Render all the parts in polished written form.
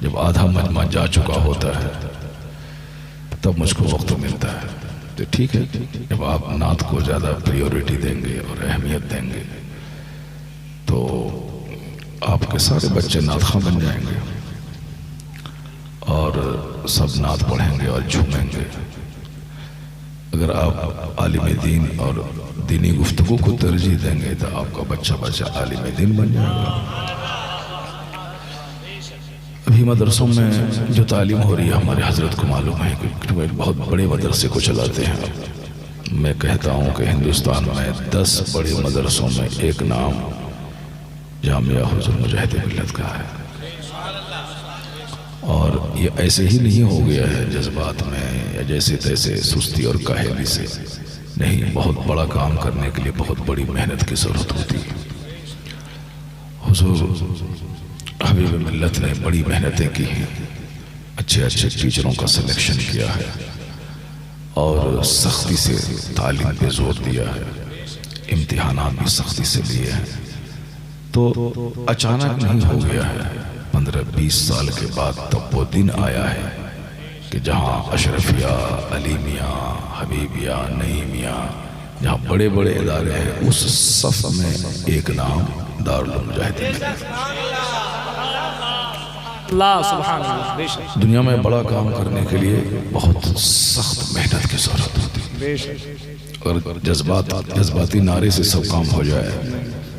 जब आधा मजमा जा चुका होता है तब मुझको वक्त मिलता है। तो ठीक है, जब आप नात को ज़्यादा प्रायोरिटी देंगे और अहमियत देंगे तो आपके सारे बच्चे नात ख़्वां बन जाएंगे और सब नात पढ़ेंगे और झूमेंगे। अगर आप आलिम दीन और दीनी गुफ्तगू को तरजीह देंगे तो आपका बच्चा आलिम दीन बन जाएगा। अभी मदरसों में जो तालीम हो रही है, हमारे हजरत को मालूम है कि बहुत बड़े मदरसे को चलाते हैं। मैं कहता हूँ कि हिंदुस्तान में 10 बड़े मदरसों में एक नाम जामिया हुज़ुर मुजाहिद मिल्लत का है। और ये ऐसे ही नहीं हो गया है जज्बात में या जैसे तैसे सुस्ती और काहली से नहीं, बहुत बड़ा काम करने के लिए बहुत बड़ी मेहनत की ज़रूरत होती है। हुज़ूर हबीब मिल्लत ने बड़ी मेहनतें की हैं, अच्छे टीचरों का सिलेक्शन किया है और सख्ती से तालीम पे जोर दिया है, इम्तिहानात भी सख्ती से लिए हैं। तो अचानक नहीं हो गया है, 15-20 साल के बाद तब वो दिन आया है कि जहाँ अशरफिया, अलीमिया, हबीबिया, नईमिया, जहाँ बड़े बड़े इदारे हैं, उस सफ में एक नाम दारुल मुजाहिदीन। दुनिया में बड़ा काम करने के लिए बहुत सख्त मेहनत की जरूरत होती है। अगर जज्बाती नारे से सब काम हो जाए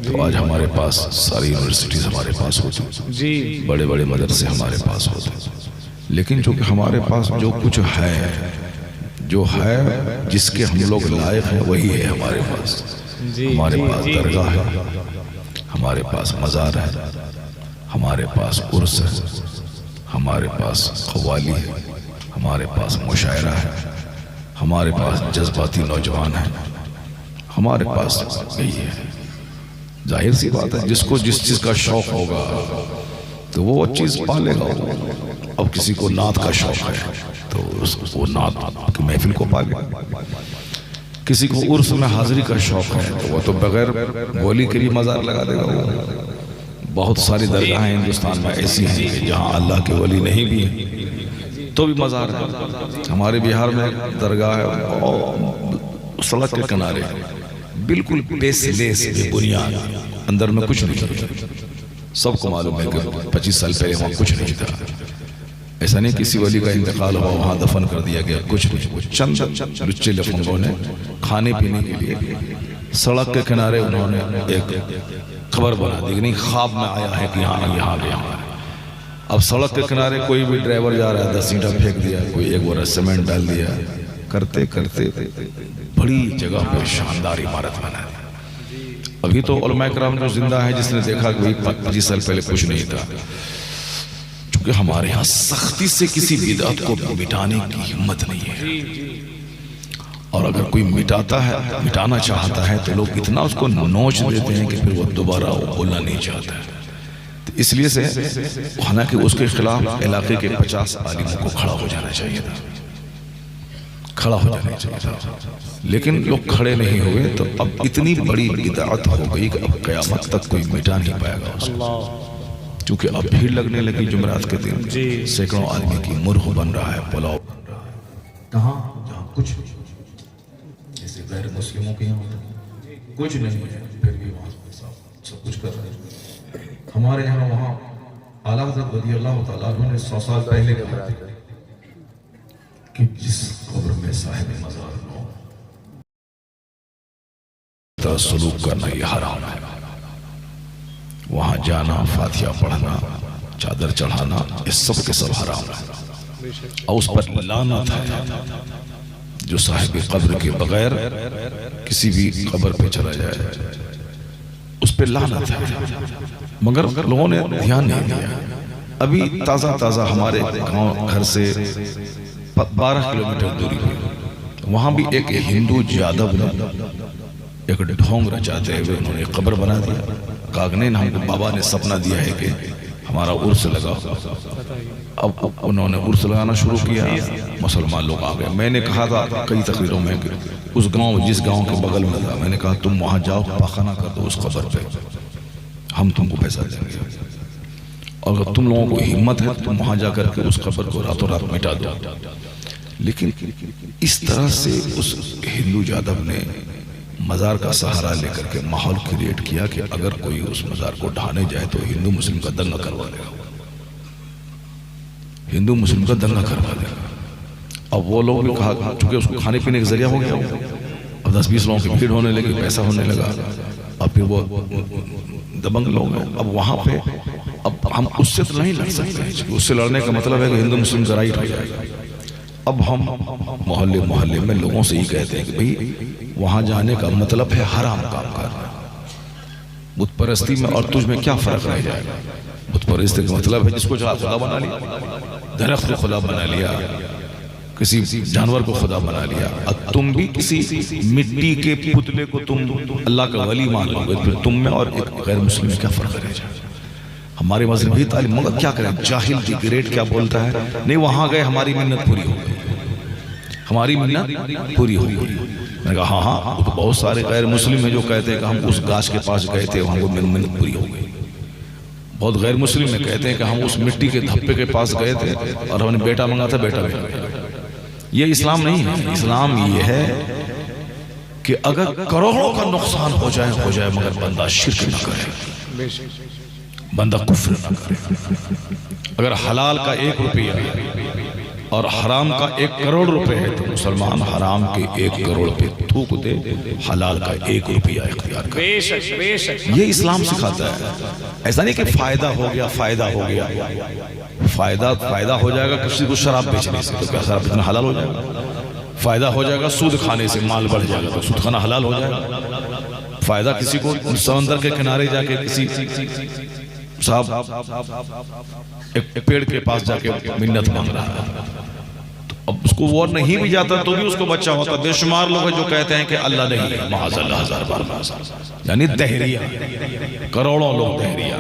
तो आज हमारे पास सारी यूनिवर्सिटीज हमारे पास होती, बड़े बड़े मदरसे हमारे पास होते। लेकिन चूंकि हमारे पास जो कुछ है, जो है जिसके हम लोग लायक हैं वही है हमारे पास। हमारे पास दरगाह है, हमारे पास मज़ार है, हमारे पास उर्स है, हमारे पास क़व्वाली है, हमारे पास मुशायरा है, हमारे पास जज्बाती नौजवान है, हमारे पास यही है। जाहिर सी बात है, जिसको जिस चीज़ का शौक़ होगा तो वो चीज़ पालेगा। अब किसी को नात का शौक़ है तो वो नात की महफिल को पालेगा। किसी को उर्स में हाजिरी का शौक़ है तो वो तो बगैर बोली के लिए मज़ार लगा देगा। बहुत सारी दरगाहें हिंदुस्तान में ऐसी हैं कि जहाँ अल्लाह के वली नहीं भी हैं तो भी मज़ार है। हमारे बिहार में दरगाह है और सड़क के किनारे बिल्कुल बेसलेस बेबुनियाद, अंदर में कुछ नहीं है। सबको मालूम है कि 25 साल पहले वहाँ कुछ नहीं था। ऐसा नहीं किसी वली का इंतकाल हुआ वहाँ दफन कर दिया गया, कुछ नहीं। चंद लुच्चे लफंगों ने खाने पीने के लिए सड़क के किनारे उन्होंने एक खबर बना दी, नहीं ख्वाब में आया है कि यहाँ गया। अब सड़क के किनारे कोई भी ड्राइवर जा रहा है, 10 ईंटा फेंक दिया, कोई एक बोरा सीमेंट डाल दिया, करते करते बड़ी जगह पे शानदार इमारत बना दी। अभी तो उलमा किराम जो जिंदा है, जिसने देखा कि भाई 25 साल पहले कुछ नहीं था। क्योंकि हमारे यहाँ सख्ती से किसी बिदअत को मिटाने की हिम्मत नहीं है, और अगर कोई मिटाता है, मिटाना चाहता है तो लोग इतना उसको नोच देते हैं कि फिर वो दोबारा बोलना नहीं चाहता है। तो इसलिए से हालांकि उसके खिलाफ इलाके के 50 आलिमों को खड़ा हो जाना चाहिए था, खड़ा हो जाना चाहिए था, लेकिन लोग खड़े नहीं हुए। तो अब इतनी बड़ी बिदअत हो गई कि अब क़यामत तक कोई मिटा नहीं पाएगा उसको। क्योंकि अब भीड़ लगने लगी जुमेरात के दिन, सैकड़ों आदमी की मुर्ग बन रहा है, पुलाव बन रहा है। जहाँ कुछ जैसे गैर मुस्लिमों के यहाँ कुछ नहीं है, फिर भी वहाँ सब कुछ कर रहे हैं। हमारे यहाँ वहाँ आला हज़रत रज़ियल्लाहु तआला अन्हु ने 100 साल पहले कहा कि जिस कब्र में साहिब मज़ार हो सलूक करना ये हराम है। वहाँ जाना, फातिहा पढ़ना, चादर चढ़ाना, ये सब के सब हराम है। और उस पर लानत है जो साहिब कब्र के बगैर किसी भी कब्र पे चला जाए, उस पे लानत है। मगर लोगों ने ध्यान नहीं दिया। अभी ताज़ा ताज़ा हमारे गांव घर से 12 किलोमीटर दूरी पे वहाँ भी एक हिंदू यादव ने एक ढोंग रचाते हुए उन्होंने कब्र बना दिया। कागनेन हमको बाबा ने सपना दिया है कि हमारा उर्स लगा। अब उन्होंने उर्स लगाना शुरू किया, मुसलमान लोग आ गए। मैंने कहा था कई तकरीरों में कि उस गांव, जिस गांव के बगल में था, मैंने कहा तुम वहां जाओ, पाखाना कर दो उस कब्र पे, हम तुमको पैसा देंगे। और अगर तुम लोगों को हिम्मत है तो तुम वहां जाकर के उस कब्र को रातों रात मिटा दो। लेकिन इस तरह से उस हिंदू जादव ने मजार का सहारा लेकर के माहौल क्रिएट किया कि अगर कोई उस मजार को ढाने जाए तो हिंदू मुस्लिम का दंगा करवा देगा, हिंदू मुस्लिम का दंगा करवा देगा। अब वो लोग भी कहा, चूंकि उसको खाने पीने का जरिया हो गया, अब 10-20 लोगों की भीड़ होने लगी, पैसा होने लगा, अब फिर वो दबंग लोग हैं। अब वहां पे अब हम उससे तो नहीं लड़ सकते, उससे लड़ने का मतलब है कि हिंदू मुस्लिम का राइट हो जाएगा। अब हम मोहल्ले मोहल्ले में लोगों से ही कहते हैं कि भाई वहां जाने का मतलब है हराम काम करना। बुत परस्ती में और तुझ में क्या फर्क रह जाएगा? बुत परस्ती का मतलब है जिसको चाहा खुदा बना लिया, दरख्त को खुदा बना लिया, किसी जानवर को खुदा बना लिया। अब तुम भी किसी मिट्टी के पुतले को तुम अल्लाह का वली मान लोगे, फिर तुम में और एक गैर मुस्लिम में क्या फर्क रह जाएगा? हमारे मजहबी तालीम मगर क्या करें, जाहिल दी ग्रेट क्या बोलता है, नहीं वहां गए हमारी मिन्नत पूरी हो गई, हमारी मिन्नत पूरी हो गई। मैंने कहा हाँ हाँ, तो बहुत सारे गैर मुस्लिम हैं जो कहते हैं कि हम उस गाछ के पास गए थे, वहां को मिन्नत पूरी हो गई। बहुत गैर मुस्लिम में कहते हैं कि हम उस मिट्टी के धब्बे के पास गए थे और हमने बेटा मंगा था, बेटा मिल गया। ये इस्लाम नहीं है। इस्लाम ये है कि अगर करोड़ों का नुकसान हो जाए मगर बंदा शिर्क न करे, बंदा कुफ्र न करे। अगर हलाल का 1 रुपया और हराम का 1 करोड़ रुपए है तो मुसलमान हराम के 1 करोड़ पे थूक दे, हलाल का 1 रुपया इख्तियार करे। ये इस्लाम सिखाता है। ऐसा नहीं कि फायदा हो गया, फायदा हो गया, फायदा हो जाएगा किसी को शराब बेचने से तो क्या शराब बेचना हलाल हो जाएगा? फायदा हो जाएगा सूद खाने से, माल बढ़ जाएगा तो सूद खाना हलाल हो जाएगा। फायदा किसी को समंदर के किनारे जाके किसी साहब एक पेड़ के पास जाके मिन्नत मांग रहा है, तो अब उसको वो नहीं भी जाता तो भी उसको बच्चा होता। बेशुमार लोग हैं जो कहते हैं कि अल्लाह नहीं है, माज़अल्लाह, हजार बार, यानी दहरिया, करोड़ों लोग दहरिया।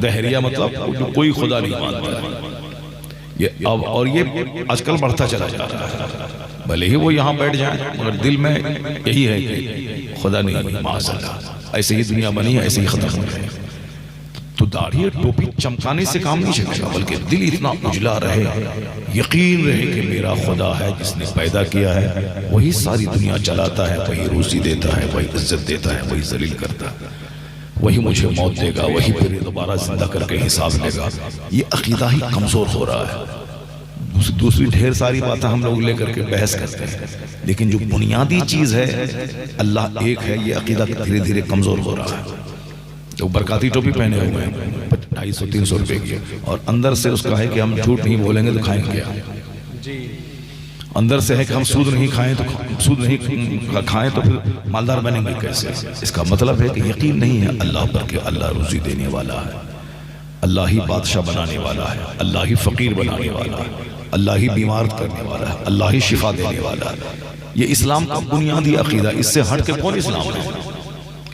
दहरिया मतलब जो कोई खुदा नहीं मानता है। ये अब और ये आजकल बढ़ता चला जा रहा है। भले ही वो यहाँ बैठ जाए मगर दिल में यही है कि खुदा नहीं, माज़अल्लाह, ऐसे ही दुनिया बनी है, ऐसे ही खत्म हो जाए। तो दाढ़ी टोपी चमकाने से काम नहीं चलेगा, बल्कि दिल इतना उजला रहे, यकीन रहे कि मेरा खुदा है जिसने पैदा किया है, वही सारी दुनिया चलाता है, वही रोजी देता है, वही इज्जत देता है, वही जलील करता है, वही मुझे मौत देगा, वही फिर दोबारा जिंदा करके हिसाब लेगा। ये अकीदा ही कमजोर हो रहा है। दूसरी ढेर सारी बातें हम लोग लेकर के बहस करते हैं, लेकिन जो बुनियादी चीज है अल्लाह एक है, ये अकीदा धीरे धीरे कमजोर हो रहा है। तो बरकाती टोपी पहने हुए हैं 250-300 रुपए की, और अंदर से उसका है कि हम झूठ नहीं बोलेंगे तो खाएंगे क्या, अंदर से है कि हम सूद नहीं खाएं तो फिर मालदार बनेंगे कैसे। इसका मतलब है कि यकीन नहीं है अल्लाह पर कि अल्लाह रोजी देने वाला है, अल्लाह ही बादशाह बनाने वाला है, अल्लाह ही फकीर बनाने वाला है, अल्लाह ही बीमार करने वाला है, अल्लाह ही शिफा देने वाला है। ये इस्लाम का बुनियादी अकीदा। इससे हट के कौन इस्लाम है?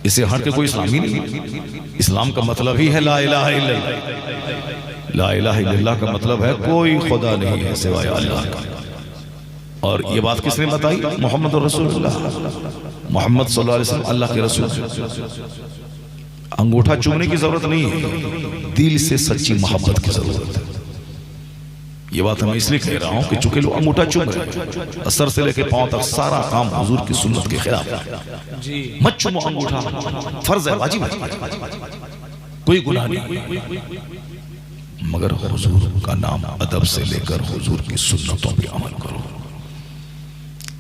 इससे हट के कोई इस्लाम ही नहीं। इस्लाम का मतलब ही है ला इलाहा इल्लल्लाह। ला इलाहा इल्लल्लाह का मतलब है कोई खुदा नहीं है सिवाय अल्लाह का। और ये बात किसने बताई? मोहम्मद रसूलुल्लाह, मोहम्मद सल्लल्लाहु अलैहि वसल्लम अल्लाह के रसूल। अंगूठा चूमने की जरूरत नहीं है, दिल से सच्ची मोहब्बत की जरूरत है। ये बात मैं इसलिए कह रहा हूं कि चूंकि लोग अंगूठा चूम रहे हैं, सर से लेकर पांव तक सारा काम हुजूर की सुन्नत के खिलाफ है। मत चूमो अंगूठा, फर्ज है, वाजिब है, कोई गुनाह नहीं, मगर हुजूर का नाम अदब से लेकर हुजूर की सुन्नतों पे अमल करो,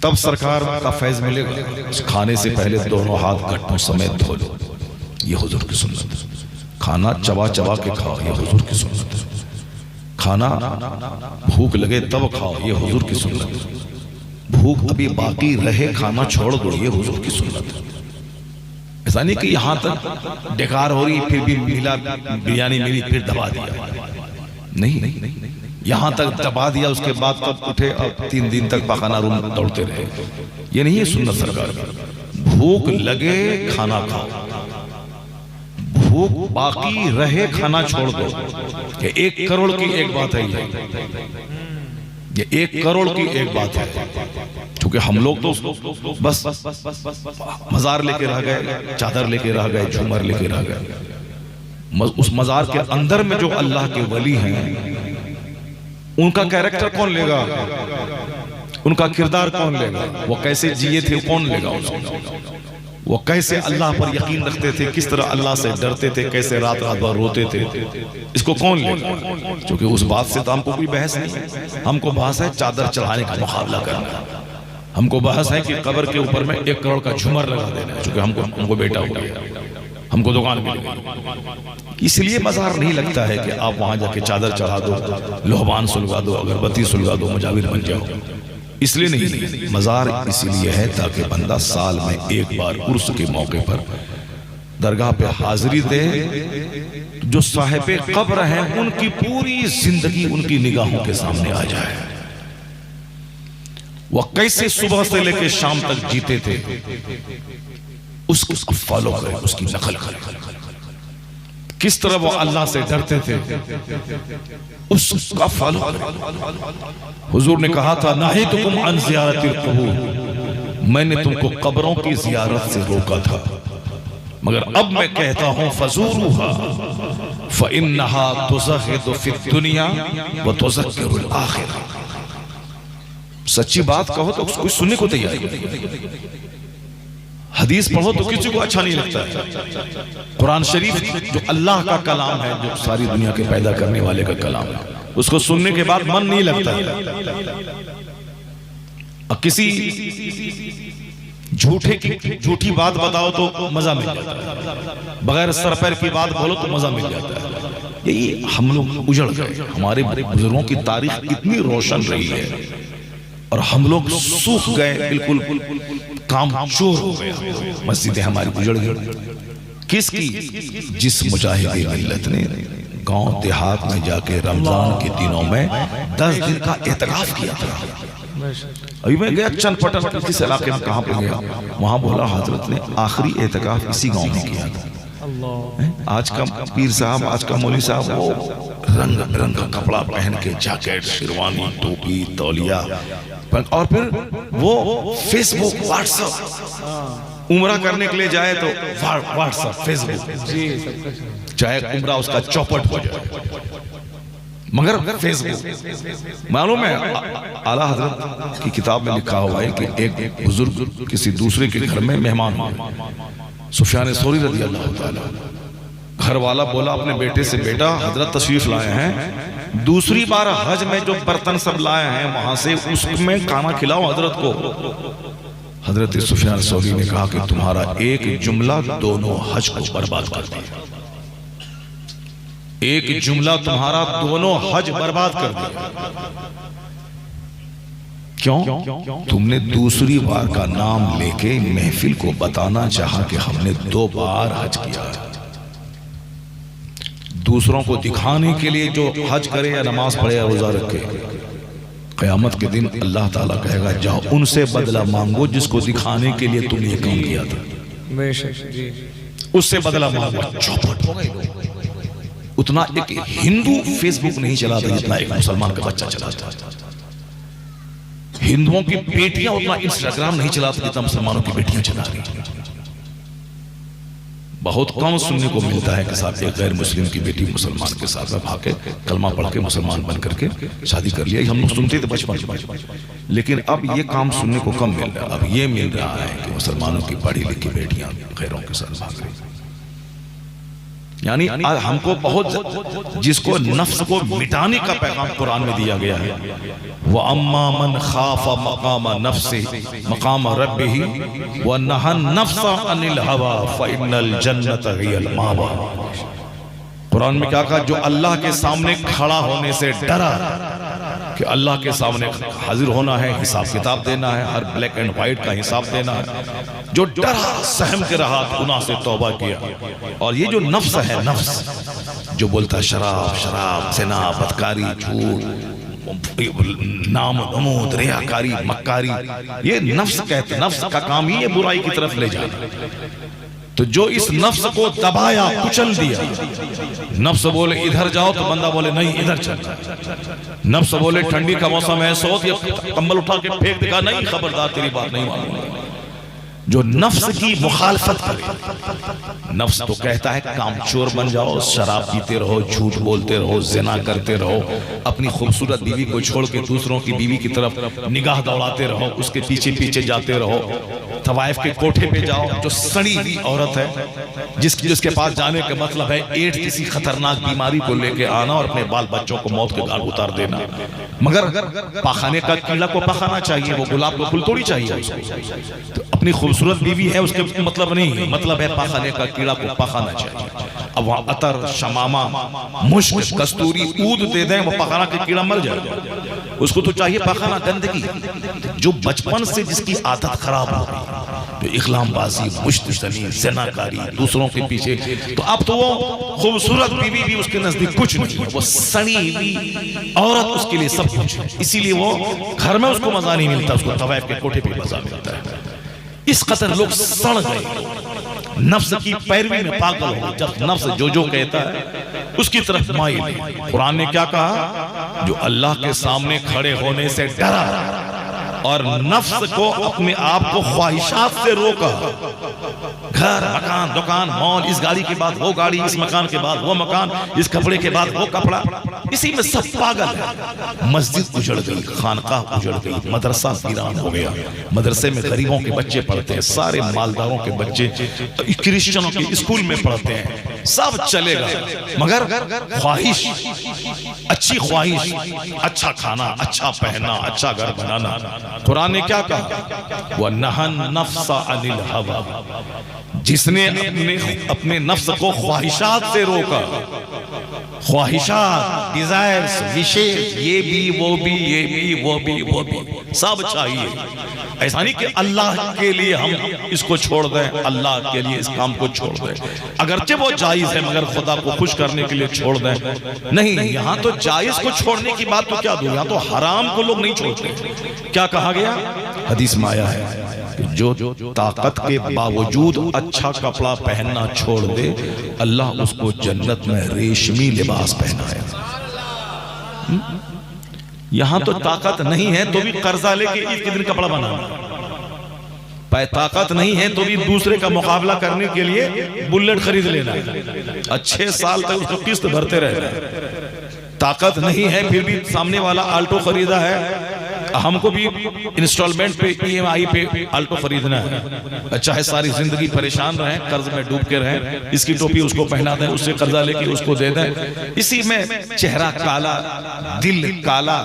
तब सरकार का फैज मिलेगा। खाने से पहले दोनों हाथ गट्टों समेत धो लो, ये हुजूर की सुन्नत। खाना चबा चबा के खाओ, ये हुजूर की सुन्नत। खाना भूख लगे तब खाओ, ये हुजूर की सुन्नत। भूख अभी बाकी रहे खाना छोड़ दो, ये हुजूर की सुन्नत। ऐसा नहीं कि यहां तक बेकार हो रही फिर भी मिला, बिरयानी मिली फिर दबा दिया, नहीं, यहां तक दबा दिया उसके बाद तब उठे और 3 दिन तक पखाना रूम दौड़ते रहे, ये नहीं है सुन्नत सरकार। भूख लगे खाना खाओ, भूख बाकी रहे खाना छोड़ दो। ये 1 करोड़ की एक बात है, ये 1 करोड़ की एक बात है। क्योंकि हम लोग तो बस मजार लेके रह गए, चादर लेके रह गए, झूमर लेके रह गए, उस मजार के अंदर में जो अल्लाह के वली हैं उनका कैरेक्टर कौन लेगा, उनका किरदार कौन लेगा, वो कैसे जिए थे कौन लेगा उसको, वो कैसे अल्लाह पर यकीन रखते थे, किस तरह अल्लाह से डरते थे, कैसे रात रात भर रोते थे, इसको कौन लेगा। क्योंकि उस बात से तो हमको कोई बहस नहीं है, हमको बहस है चादर चढ़ाने का मुकाबला करना, हमको बहस है कि कब्र के ऊपर में 1 करोड़ का झूमर लगा देना है, क्योंकि हमको बेटा हो गया, हमको दुकान मिल गई। इसलिए मजार नहीं लगता है कि आप वहां जाके चादर चढ़ा दो, लोहबान सुलगा दो, अगरबत्ती सुलगा दो, मुजाविर बन जाओ, इसलिए नहीं। मजार इसलिए है ताकि बंदा साल में एक बार उर्स के मौके पर दरगाह पे हाजिरी दे, जो साहिब कब्र हैं उनकी पूरी जिंदगी उनकी निगाहों के सामने आ जाए, वह कैसे सुबह से लेकर शाम तक जीते थे उसको फॉलो करें, उसकी नकल करें, किस तरह वो अल्लाह से डरते थे उसका फॉलो करें। हुजूर ने कहा था नहीतुकुम अन ज़ियारतिल क़ुबूर, मैंने तुमको कब्रों की ज़ियारत से रोका था, मगर अब मैं कहता हूं फज़ूरूहा फ़इन्नहा तुज़हिदु फ़िद दुनिया व तुज़क्किरुल आखिरह। सच्ची बात कहो तो कोई सुनने को तैयार नहीं, हदीस पढ़ो तो किसी को अच्छा नहीं लगता है। कुरान शरीफ जो अल्लाह का कलाम है, जो सारी दुनिया के पैदा करने वाले का कलाम है, उसको सुनने के बाद मन नहीं लगता है। और किसी झूठी बात बताओ तो मजा मिल जाता है, बगैर सर पैर की बात बोलो तो मजा मिल जाता है। यही हम लोग उजड़ गए, हमारे बुजुर्गों की तारीख इतनी रोशन रही है और हम लोग सूख गए, बिल्कुल काम चोर हो गया, मस्जिदें हमारी उजड़ गई। किसकी? जिस मुजाहिद मिल्लत ने गांव देहात में जाके रमजान के दिनों में 10 दिन का एहतिकाफ किया था। अभी मैं गया चनपटन किस इलाके में, कहां पे गया, वहां बोला हजरत ने आखिरी एहतिकाफ इसी गांव में किया था। आज का पीर साहब, आज का मौलवी साहब वो रंग बिरंग का कपड़ा पहन के, जैकेट, शेरवानी, टोपी, तौलिया, और फिर वो फेसबुक, व्हाट्सएप, उम्रा करने के लिए जाए तो व्हाट्सएप, फेसबुक, चाहे उम्रा उसका चौपट हो जाए, मगर फेसबुक। मालूम है आला हजरत की किताब में लिखा हुआ है कि एक बुजुर्ग किसी दूसरे के घर में मेहमान हुए, सुफियान सौरी रज़ी अल्लाह ताला, घर वाला बोला अपने बेटे से, बेटा हजरत तशरीफ लाए हैं, दूसरी बार हज में जो बर्तन सब लाए हैं वहां से उसमें खाना खिलाओ हजरत को। हजरत सुफियान सौरी ने कहा कि तुम्हारा एक जुमला दोनों हज को बर्बाद कर दिया, एक जुमला तुम्हारा दोनों हज बर्बाद कर दिया। क्यों? तुमने दूसरी बार का नाम लेके महफिल को बताना चाहा कि हमने 2 बार हज किया। दूसरों को दिखाने के लिए जो हज करे या नमाज पढ़े या रोजा रखे, क़यामत के दिन अल्लाह ताला कहेगा जाओ उनसे बदला मांगो जिसको दिखाने के लिए तुमने ये काम किया था, उससे बदला मांगो। चौपट हो गए। उतना एक हिंदू फेसबुक नहीं चलाता जितना एक मुसलमान का बच्चा चलाता। हिंदुओं की बेटियां उतना इंस्टाग्राम नहीं चलाती जितना मुसलमानों की बेटियां चला रही। बहुत कम सुनने को मिलता है कि साथ एक गैर मुस्लिम की बेटी मुसलमान के साथ में भाग के कलमा पढ़ के मुसलमान बन करके शादी कर लिया। हम लोग सुनते थे बचपन, लेकिन अब ये काम सुनने को कम मिल रहा है। अब ये मिल रहा है कि मुसलमानों की पढ़ी लिखी बेटियां गैरों के साथ भाग रही। यानी हमको बहुत, जिसको नफ्स को मिटाने का पैगाम कुरान में दिया गया है, वो अम्मा मन खाफा मकाम नफ्से मकाम रब्बिही व नहन नफ्सा अनिल हवा फ़इन्नल जन्नत हियल मावा। कुरान में क्या कहा? जो अल्लाह के सामने खड़ा होने से डरा कि अल्लाह के सामने हाजिर होना है, हिसाब किताब देना है, हर ब्लैक एंड व्हाइट का हिसाब देना है, जो डरा, सहम के रहा, गुनाह से तौबा किया। और ये जो नफ्स है, नफ्स जो बोलता है शराब शराब, ज़िना, बदकारी, झूठ, नाम नमूद, रियाकारी, मक्कारी, ये नफ्स कहते, नफ्स का काम ही है बुराई की तरफ ले जाना। तो जो इस नफ्स को दबाया, कुचल दिया, नफ्स बोले इधर जाओ तो बंदा बोले नहीं इधर चल, नफ्स बोले ठंडी का मौसम है सो, कंबल उठा के फेंक देगा, नहीं खबरदार तेरी बात नहीं मानूंगा। जो नफ्स की मुखालफत करे। नफ्स तो कहता है कामचोर बन जाओ, शराब पीते रहो, झूठ बोलते रहो, जिना करते रहो, अपनी खूबसूरत बीवी को छोड़ के दूसरों की बीवी की तरफ निगाह दौड़ाते रहो, उसके पीछे पीछे जाते रहो। तवाइफ के कोठे पे जाओ, जो सड़ी हुई औरत है, जिसके पास जाने का मतलब है एड्स किसी खतरनाक बीमारी को लेके आना और अपने बाल बच्चों को मौत के घाट उतार देना। मगर पाखाने का कीड़ा को पकाना चाहिए, वो गुलाब को फूल थोड़ी चाहिए उसको। तो अपनी खूबसूरत बीवी है उसके मतलब नहीं, मतलब है पाखाने का कीड़ा को पकाना चाहिए। अब वहां अतर, शमामा, मुश्क, कस्तूरी, ऊद दे दें, वो पकाना के कीड़ा मर जाएगा। उसको तो चाहिए पकाना गंदगी। जो बचपन से जिसकी आदत खराब हो गई, तो इख्लामबाजी, मुश्तजनी, ज़नाकारी, दूसरों के पीछे, तो अब तो वो खूबसूरत बीवी भी उसके नजदीक कुछ नहीं है, वो सड़ी हुई औरत उसके लिए सब कुछ है। इसीलिए वो घर में उसको मजा नहीं मिलता, उसको तवाइफ के कोठे पे मजा मिलता है। इस कदर लोग सड़ गए, नफ्स की पैरवी में पागल हो। जब नफ्स जो कहता है उसकी तरफ माइल। कुरान ने क्या कहा? जो अल्लाह के सामने खड़े होने से डरा और नफ्स को, अपने आप को ख्वाहिशात से रोका। घर, मकान, दुकान, मॉल, इस गाड़ी के बाद वो गाड़ी, इस मकान के बाद वो मकान, इस कपड़े के बाद वो कपड़ा, इसी में सब पागल है। मस्जिद उजड़ गई, खानकाह उजड़ गई, मदरसा वीरान हो गया। मदरसे में गरीबों के बच्चे पढ़ते हैं, सारे मालदारों के बच्चे क्रिश्चियनों के स्कूल में पढ़ते हैं, सब चलेगा। मगर ख्वाहिश, अच्छी ख्वाहिश, अच्छा खाना, अच्छा पहनना, अच्छा घर बनाना। कुरान ने क्या कहा? वह नहन नफ्सा अनिल हवा, जिसने अपने नफ्स को ख्वाहिशात से रोका। ख्वाहिशात, डिजायर्स, विशेष, ये भी वो भी, ये भी वो भी, वो भी सब चाहिए। ऐसा नहीं कि अल्लाह के लिए हम इसको छोड़ दें, अल्लाह के लिए इस काम को छोड़ दें, अगरचे वो जायज है, मगर खुदा को खुश करने के लिए छोड़ दें। नहीं, यहाँ तो जायज को छोड़ने की बात तो क्या दूं, यहाँ तो हराम को लोग नहीं छोड़ते। क्या कहा गया? हदीस में आया है कि जो ताकत के बावजूद अच्छा कपड़ा पहनना छोड़ दे, अल्लाह उसको जन्नत में रेशमी लिबास पहनाए। यहां तो ताकत नहीं है तो भी कर्जा लेके ईद के दिन कपड़ा बनाना, ताकत नहीं है तो भी दूसरे का मुकाबला करने के लिए बुलेट खरीद लेना है, अच्छे साल तक उसको किस्त भरते रहना। ताकत नहीं है फिर भी सामने वाला आल्टो खरीदा है, हमको भी इंस्टॉलमेंट पे, EMI पे आल्टो खरीदना है। चाहे सारी जिंदगी परेशान रहें, कर्ज में डूब के रहें, इसकी टोपी उसको पहना दें, उससे कर्जा लेके उसको दे दें। इसी में चेहरा काला, दिल काला,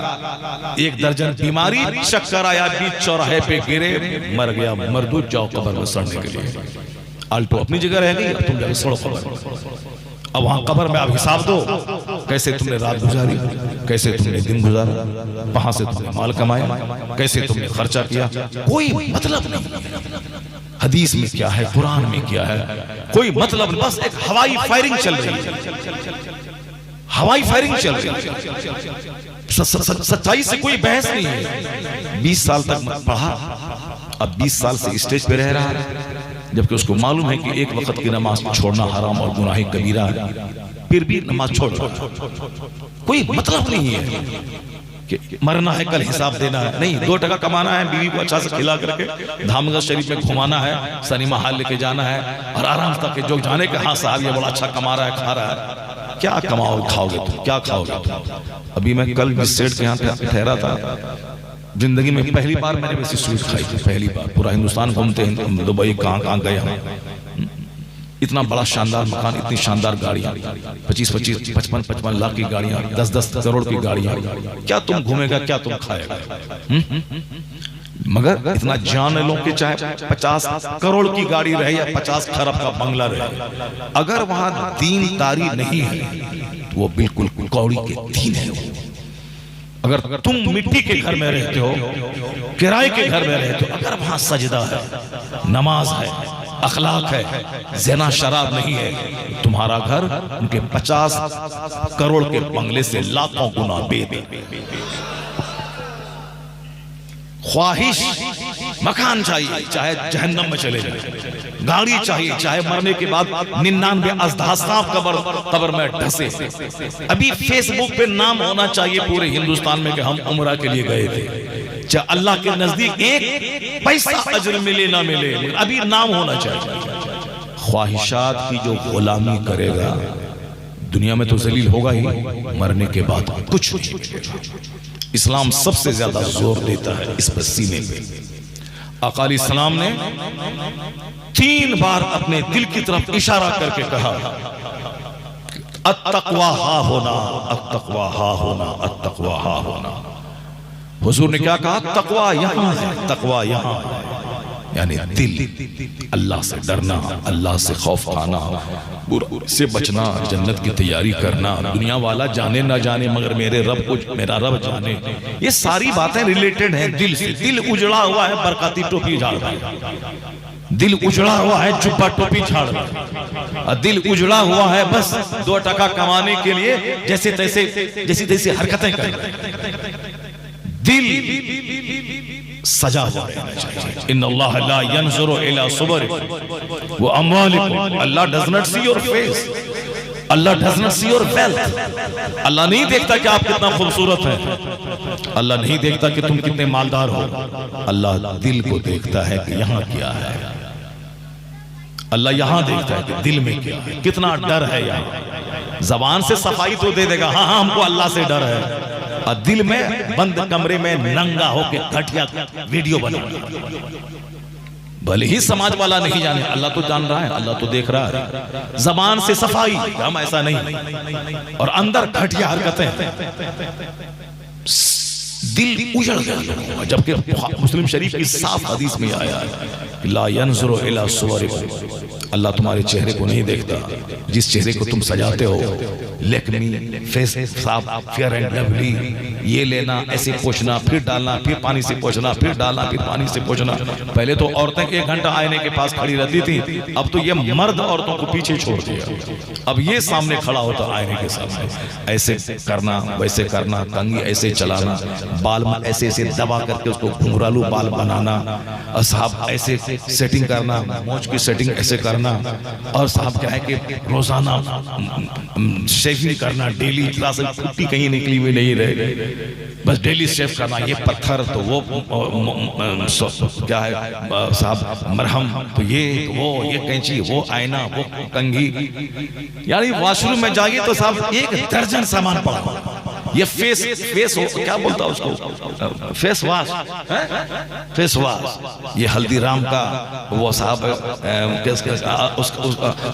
1 दर्जन बीमारी, चक्कर आया, बीच चौराहे पे गिरे, मर गया, मरदूद, जाओ कब्र में सड़ने के लिए। आल्टो अपनी जगह रह गई, तुम जाके सड़ो कब्र। अब वहां कब्र में आप हिसाब दो, कैसे तुमने रात गुजारी, कैसे तुमने दिन गुजारा, कहां से तुमने माल कमाया, कैसे तुमने खर्चा किया, कोई मतलब नहीं। हदीस में क्या है, कुरान में क्या है, कोई मतलब नहीं। बस एक हवाई फायरिंग चल रही है, हवाई फायरिंग चल रही है, सच्चाई से कोई बहस नहीं है। 20 साल तक पढ़ा, अब 20 साल से स्टेज पे रह रहा है, जबकि उसको मालूम है कि एक वक्त की नमाज छोड़ना हराम और गुनाह कबीरा है, फिर भी नमाज छोड़। कोई मतलब नहीं है कि मरना है, कल हिसाब देना है, नहीं, 2 टका कमाना है, बीवी को अच्छा से खिला करके धामगढ़ शरीफ में घुमाना है, सनीमा हाल लेके जाना है और आराम तक जो जाने के, हाँ साहब ये बड़ा अच्छा कमा रहा है, खा रहा है। क्या कमाओगे, खाओगे तुम, क्या खाओगे तुम? अभी मैं कल जिस सेठ के यहाँ ठहरा था, जिंदगी में पहली बार मैंने वैसी स्वीट खाई थी, पहली बार। पूरा हिंदुस्तान घूमते हैं, दुबई कहाँ गए हम, इतना बड़ा शानदार मकान, इतनी शानदार गाड़ियां, 25-25, 55-55 लाख की गाड़ियां, 10-10 करोड़ की गाड़ियां, क्या तुम घूमेगा, क्या तुम खाएगा? मगर इतना जान लो कि चाहे 50 करोड़ की गाड़ी रहे या 50 खरब का बंगला रहे, अगर वहां दीनदारी नहीं है तो वो बिल्कुल कौड़ी के दीन है। अगर तुम मिट्टी के घर में रहते हो, किराए के घर में रहते हो, अगर वहां सजदा है, नमाज है, अखलाक है, ज़िना शराब नहीं है, तुम्हारा घर उनके 50 करोड़ के बंगले से लाखों गुना बेहतर। ख्वाहिश, मकान चाहिए, चाहे जहन्नम में चले जाए, गाड़ी चाहिए, चाहे मरने के बाद 99 अज़धासाफ कब्र में ढसे। अभी फेसबुक पे नाम होना चाहिए पूरे हिंदुस्तान में कि हम उम्रा के लिए गए थे, चाहे अल्लाह के नजदीक एक पैसा अजर मिले ना मिले, मगर अभी नाम होना चाहिए। ख्वाहिशात की जो गुलामी करेगा दुनिया में तो जलील होगा ही, मरने के बाद कुछ नहीं मिलेगा। इस्लाम सबसे ज्यादा जोर देता है इस पर सीने पे। आका अलैहिस्सलाम ने 3 बार अपने दिल की तरफ इशारा करके कहा, अत्तक़वा हा होना, अत्तक़वा हा होना, अत्तक़वा हा होना। हुजूर ने क्या कहा? तक़वा यहां है, तक़वा यहां है, यानी दिल, अल्लाह से डरना, अल्लाह से खौफ खाना, बुरा से बचना, जन्नत की तैयारी करना। दुनिया वाला जाने ना जाने मगर मेरे रब को मेरा रब जाने। ये सारी बातें रिलेटेड हैं दिल से। दिल उजड़ा हुआ है बरकाती टोपी झाड़ रहा है, दिल उजड़ा हुआ है जुब्बा टोपी झाड़ रहा है, दिल उजड़ा हुआ है बस 2 टका कमाने के लिए जैसे तैसे हरकतें कर रहे हैं। दिल सजा हुआ रहना चाहिए। इन्नल्लाह ला यंजुरु इला सुवरिकुम व अमवालिकुम, Allah does not see your face, Allah does not see your wealth. Allah नहीं देखता कि आप कितना खूबसूरत हैं, अल्लाह नहीं देखता कि तुम कितने मालदार हो, अल्लाह दिल को देखता है कि यहाँ क्या है। अल्लाह यहाँ देखता है कि दिल में क्या है, कितना डर है। यहाँ जबान से सफाई तो दे देगा, हाँ हाँ हमको अल्लाह से डर है, और दिल में बंद कमरे में नंगा होके घटिया वीडियो बनाना। भले ही समाज वाला नहीं जाने, अल्लाह तो जान रहा है, अल्लाह तो देख रहा है। जबान से सफाई, हम ऐसा नहीं, और अंदर घटिया हरकतें। दिल उजड़ गया। जबकि मुस्लिम शरीफ की साफ हदीस में आया है, ला यंजुरु इला सुवरिकुम, अल्लाह तुम्हारे चेहरे को नहीं देखता, जिस चेहरे को तुम सजाते हो, लेकमी फेस साफ, फेयर एंड लवली, ये लेना, ऐसे पोछना, फिर डालना, फिर पानी से पोछना, फिर डालना, फिर पानी से पोछना। पहले तो औरतें 1 घंटा आईने के पास खड़ी रहती थी, अब तो ये मर्द औरतों को पीछे छोड़ दिया। अब ये सामने खड़ा होता आईने के सामने, ऐसे करना, वैसे करना, कंघी ऐसे चलाना, बाल में ऐसे ऐसे दबा करके उसको घुंघरालू बाल बनाना, और साहब ऐसे सेटिंग करना, मोच की सेटिंग ऐसे करना, और साहब क्या है कि रोजाना शेविंग करना, डेली से छुट्टी कहीं निकली हुई नहीं रहे, बस डेली शेव करना। ये पत्थर तो वो क्या है साहब मरहम, तो ये कैंची, वो आईना, वो कंघी, यानी वॉशरूम में जाइए तो साहब 1 दर्जन सामान पड़ा। ये फेस क्या बोलता उसको, फेस वॉश, फेस वॉश। ये हल्दीराम का वो साहब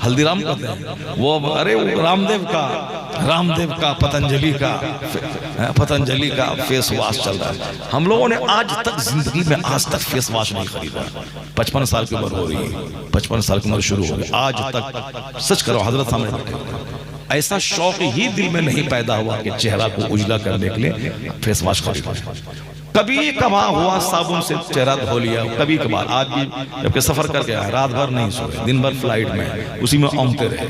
हल्दीराम का वो, अरे वो रामदेव का पतंजलि का फेस वॉश चल रहा है। हम लोगों ने आज तक जिंदगी में आज तक फेस वॉश नहीं खरीदा। 55 साल की उम्र हो रही है, 55 साल की उम्र शुरू हो गई, आज तक सच करो हजरत सामने ऐसा शौक ही दिल में नहीं पैदा हुआ कि चेहरा को उजला करने के लिए फेस वॉश खरीदा। कभी कभार हुआ साबुन से चेहरा धो लिया, कभी कभार। आज भी जबकि सफर करके आया, रात भर नहीं सोए, दिन भर फ्लाइट में, उसी में औंगते रहे,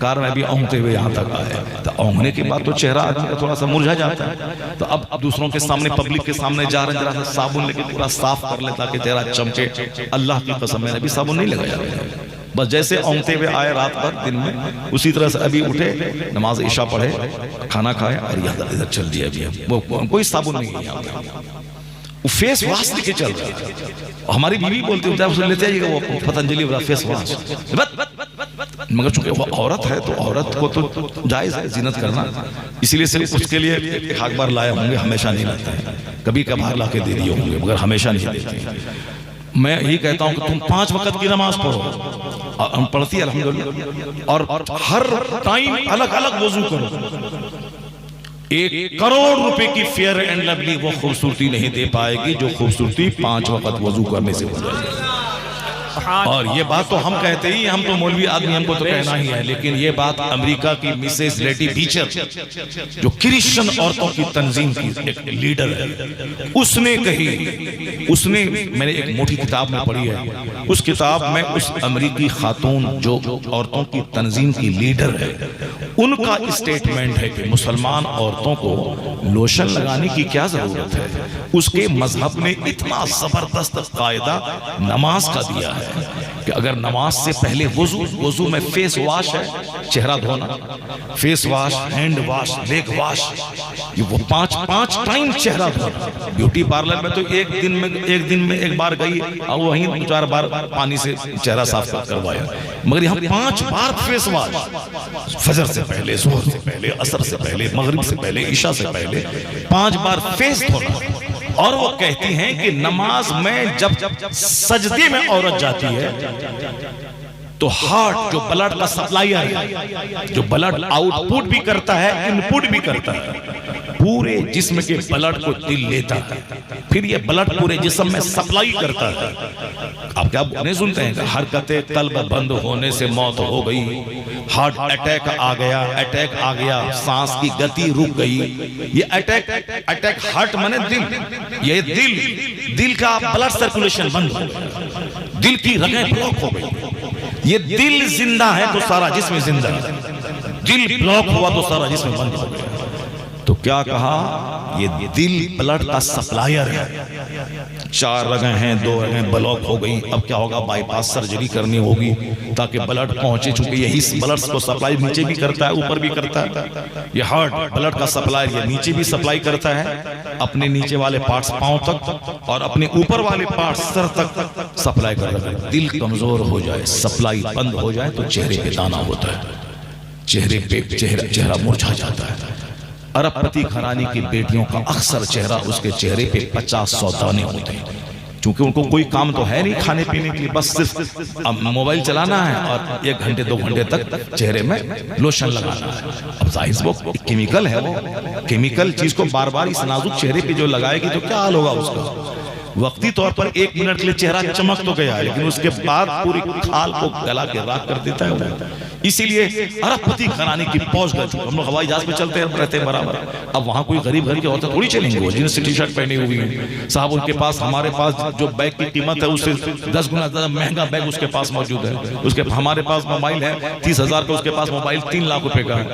कार में भी औंगते हुए यहाँ तक आए। तो औंगने के बाद तो चेहरा आदमी का थोड़ा सा मुरझा जाता है। तो अब दूसरों के सामने, पब्लिक के सामने जा रहे, जरा सा साबुन लेके पूरा साफ कर ले ताकि चेहरा चमके। अल्लाह की कसम, मैंने भी साबुन नहीं लगाया, बस जैसे औंगते हुए आए रात भर दिन में, उसी तरह से अभी उठे, नमाज इशा पढ़े, खाना खाए और इधर चल दिया। अभी वो कोई साबुन नहीं है, फेस वॉश लेके चल रहा है। हमारी बीवी बोलती है लेते आइएगा वो पतंजलि वाला फेस वॉश, मगर चूंकि वो औरत है तो औरत को तो जायज है जीनत करना, इसीलिए से उसके लिए एक बार लाए होंगे, हमेशा नहीं लाते हैं, कभी कभार ला के दे दिए होंगे, मगर हमेशा नहीं देते। मैं यही कहता हूं कि तुम 5 वक्त की नमाज पढ़ो, और हम पढ़ती है अल्हम्दुलिल्लाह, और हर टाइम अलग अलग वजू करो। 1 करोड़ रुपए की फेयर एंड लवली वो खूबसूरती नहीं दे पाएगी जो खूबसूरती 5 वक्त वजू करने से हो जाएगी। और ये बात तो हम कहते ही, हम तो मौलवी आदमी, हमको तो कहना ही है, लेकिन ये बात अमेरिका की मिसेस लेडी बीचर, जो क्रिश्चियन औरतों की तंजीम की एक लीडर है, उसने कही। उसने, मैंने एक मोटी किताब में पढ़ी है, उस किताब में उस अमेरिकी खातून जो औरतों की तंजीम की लीडर है, उनका स्टेटमेंट है कि मुसलमान औरतों को लोशन लगाने की क्या जरूरत है। उसके मजहब ने इतना जबरदस्त कायदा नमाज का दिया है कि अगर नमाज से पहले वजू में फेस वॉश है, चेहरा धोना, face wash, hand wash, leg wash, ये वो पांच टाइम चेहरा धोना। ब्यूटी पार्लर में तो एक दिन में एक बार गई और वहीं 2-4 बार पानी से चेहरा साफ करवाया, मगर यहाँ 5 बार फेस वॉश, फजर से पहले, जोहर से पहले, असर से पहले, मगरिब से पहले, ईशा से पहले 5 बार फेस धोना। और वो कहती हैं कि नमाज में जब सजदे में औरत जाती है तो हार्ट जो ब्लड का सप्लायर है, जो ब्लड आउटपुट भी करता है, इनपुट भी करता है, पूरे जिस्म के ब्लड को दिल लेता है, फिर ये ब्लड पूरे जिस्म में सप्लाई करता है। आप क्या नहीं सुनते हैं, हरकते कल्ब बंद होने से मौत हो गई, हार्ट अटैक आ गया, सांस की गति रुक गई। ये अटैक हार्ट माने दिल, ये दिल का ब्लड सर्कुलेशन बंद हो गया, दिल की रगें ब्लॉक हो गई। ये दिल जिंदा है तो सारा जिस्म जिंदा है, दिल ब्लॉक हुआ तो सारा जिस्म बंद हो गया। तो क्या कहा, ये दिल ब्लड का सप्लायर है। 4 रगें हैं, 2 रगें ब्लॉक हो गई, अब क्या होगा, बाईपास सर्जरी करनी होगी ताकि ब्लड पहुंचे, चूंकि यही ब्लड को सप्लाई नीचे भी करता है, ऊपर भी करता है। ये हार्ट ब्लड का सप्लायर, ये नीचे भी सप्लाई करता है, अपने नीचे वाले पार्ट्स पांव तक और अपने ऊपर वाले पार्ट्स सर तक सप्लाई करता है। दिल कमजोर हो जाए, सप्लाई बंद हो जाए तो चेहरे पे दाना होता है, चेहरे पे चेहरा मुरझा जाता है। अरबपति घराने की बेटियों का अक्सर चेहरा, उसके चेहरे पे 50-100 दाने होते हैं, क्योंकि उनको कोई काम तो है नहीं खाने पीने के लिए, बस सिर्फ अब मोबाइल चलाना है और 1 घंटे 2 घंटे तक चेहरे में लोशन लगाना है। अब जाहिर वो केमिकल है, वो केमिकल चीज को बार बार इस नाजुक चेहरे पे जो लगाएगी तो क्या हाल होगा उसका। वक्ती तौर पर 1 मिनट के लिए चेहरा चमक तो गया, लेकिन उसके बाद पूरी खाल को गला के राख कर देता है। इसीलिए अरबपति घराने की पहुंच गए, हम लोग हवाई जहाज में चलते रहते हैं बराबर, अब वहां कोई गरीब घर की औरतें थोड़ी चलेंगे, वो जींस टी शर्ट पहनी हुई है साहब, उनके पास हमारे पास जो बैग की कीमत है उससे 10 गुना ज्यादा महंगा बैग उसके पास मौजूद है। उसके हमारे पास मोबाइल है 30,000 का, उसके पास मोबाइल 3 लाख रुपए का है।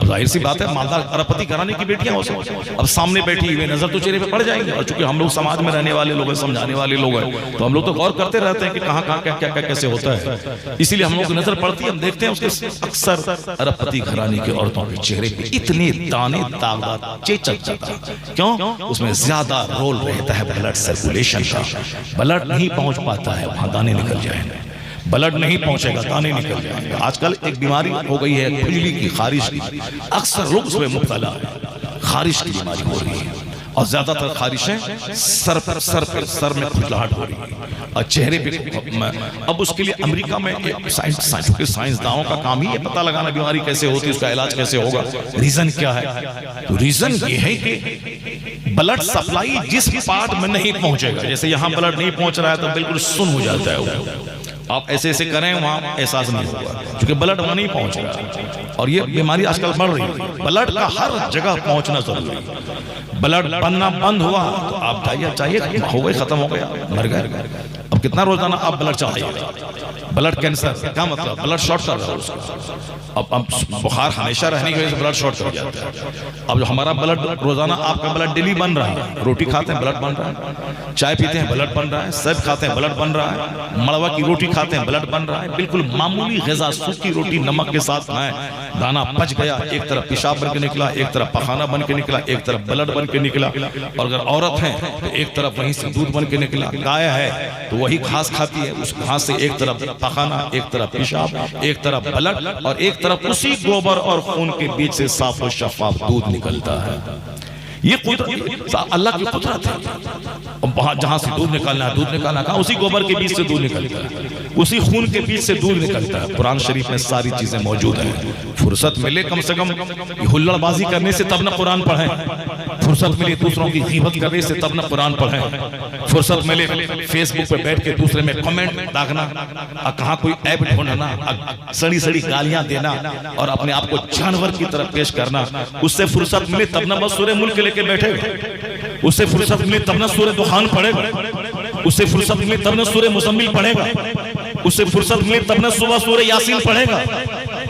जाहिर सी बात है, मालदार अरबपति घराने की बेटियां हो सकती, अब सामने बैठी हुई नजर तो चेहरे पे पड़ जाएंगे। और चूंकि हम लोग समाज में रहने वाले लोग हैं, समझाने वाले लोग हैं, तो हम लोग तो गौर करते रहते हैं कि कहाँ क्या कैसे होता है, इसीलिए हम लोग को नजर पड़ती है, हम देखते हैं उसके अक्सर अरबपति घराने की औरतों के चेहरे पे इतने दाने दागदार चेचक जाता है। क्यों? उसमें ज्यादा रोल रहता है ब्लड सर्कुलेशन का। ब्लड नहीं पहुंच पाता है, वहां दाने निकल जाएंगे, ब्लड नहीं पहुंचेगा, दाने निकल जाएंगे। आजकल एक बीमारी हो गई है खुजली की, खारिश की, अक्सर लोग उसमें मुब्तला है, खारिश की बीमारी हो रही है, और ज्यादातर खारिशें सर में खुजलाहट हो रही है और चेहरे पे। अब उसके लिए अमेरिका में साइंसदानों का काम ही ये पता लगाना बीमारी कैसे होती है, उसका इलाज कैसे होगा, रीजन क्या है। तो रीजन ये है कि ब्लड सप्लाई जिस पार्ट में नहीं पहुंचेगा, जैसे यहाँ ब्लड नहीं पहुंच रहा है तो बिल्कुल सुन हो जाता है, आप ऐसे करें वहां एहसास नहीं होगा, क्योंकि ब्लड वहां नहीं पहुंच रहा। और ये बीमारी आजकल बढ़ रही है, ब्लड का हर जगह पहुंचना जरूरी है। ब्लड बनना बंद हुआ तो आप चाहिए हो गए, खत्म हो गया, मर गए। अब कितना रोजाना आप ब्लड चाहिए, ब्लड कैंसर क्या मतलब, ब्लड शॉर्ट कर रहा है उसका। अब बुखार हमेशा रहने की वजह से ब्लड शॉर्ट कर जाता है। अब जो हमारा ब्लड रोजाना, आपका ब्लड डेली बन रहा है, रोटी खाते हैं ब्लड बन रहा है, चाय पीते हैं ब्लड बन रहा है, सेब खाते हैं ब्लड बन रहा है, मड़वा की रोटी खाते हैं ब्लड बन रहा है। बिल्कुल मामूली ग़िज़ा, सूखी रोटी नमक के साथ खाएं, दाना पच गया, एक तरफ पेशाब बन के निकला, एक तरफ पखाना बन के निकला, एक तरफ ब्लड बन के निकला। और अगर औरत है तो एक तरफ वहीं से दूध बन के निकला, गाय है तो वही घास खाती है, उस घास से एक तरफ पखाना, एक तरफ पेशाब, एक तरफ ब्लड, और एक तरफ उसी गोबर और खून के बीच से साफ और शफाफ दूध निकलता है। ये कुदरत अल्लाह की कुदरत है। जहां से दूध निकालना है, दूध निकालना कहाँ, उसी गोबर के बीच से दूध निकलता है, उसी खून के बीच से दूध निकलता है। कुरान शरीफ में सारी चीजें मौजूद हैं। फुर्सत मिले कम से कम हुल्लड़बाजी करने से तब न कुरान पढ़ें, फुर्सत मिले दूसरों की गीबत करने से तब न कुरान पढ़ें, फुर्सत मिले फेसबुक पे बैठ के दूसरे में कमेंट दागना, कहाँ कोई ऐब ढूंढना, सड़ी सड़ी गालियां देना और अपने आप को जानवर की तरफ पेश करना, उससे फुर्सत मिले तब न बस सूरह मुल्क लेके बैठे, उससे फुर्सत मिले तब न सूरह दुखान पढ़ेगा, उससे फुर्सत मिले तब न सूरह मुज़म्मिल पढ़ेगा, उससे फुर्सत मिले तब न सुबह सूरह यासीन पढ़ेगा।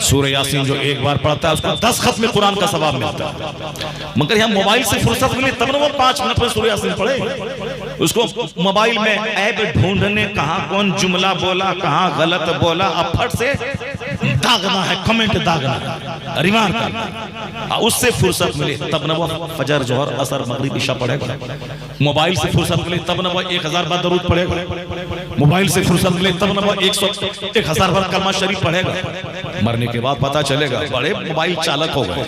सूरह यासीन जो एक बार पढ़ता है उसको 10 खत्म कुरान का सवाब मिलता है। मगर यहाँ मोबाइल से फुर्सत मिले तब न वो 5 मिनट में सूरह यासीन पढ़े। उसको मोबाइल में ऐप ढूंढने, कहां कौन जुमला बोला, कहां गलत बोला, अब फट से दागना है, कमेंट दागना, रिमार्क करना। उससे फुर्सत मिले तब न वो फजर, जोहर, असर, मगरिब, इशा पढ़ेगा। मोबाइल से फुर्सत मिले तब न वो 1000 बार दरूद पढ़ेगा। मोबाइल से फुर्सत मिले तब न वो 1000 बार कलमा शरीफ पढ़ेगा। मरने के बाद पता चलेगा बड़े मोबाइल चालक हो गए।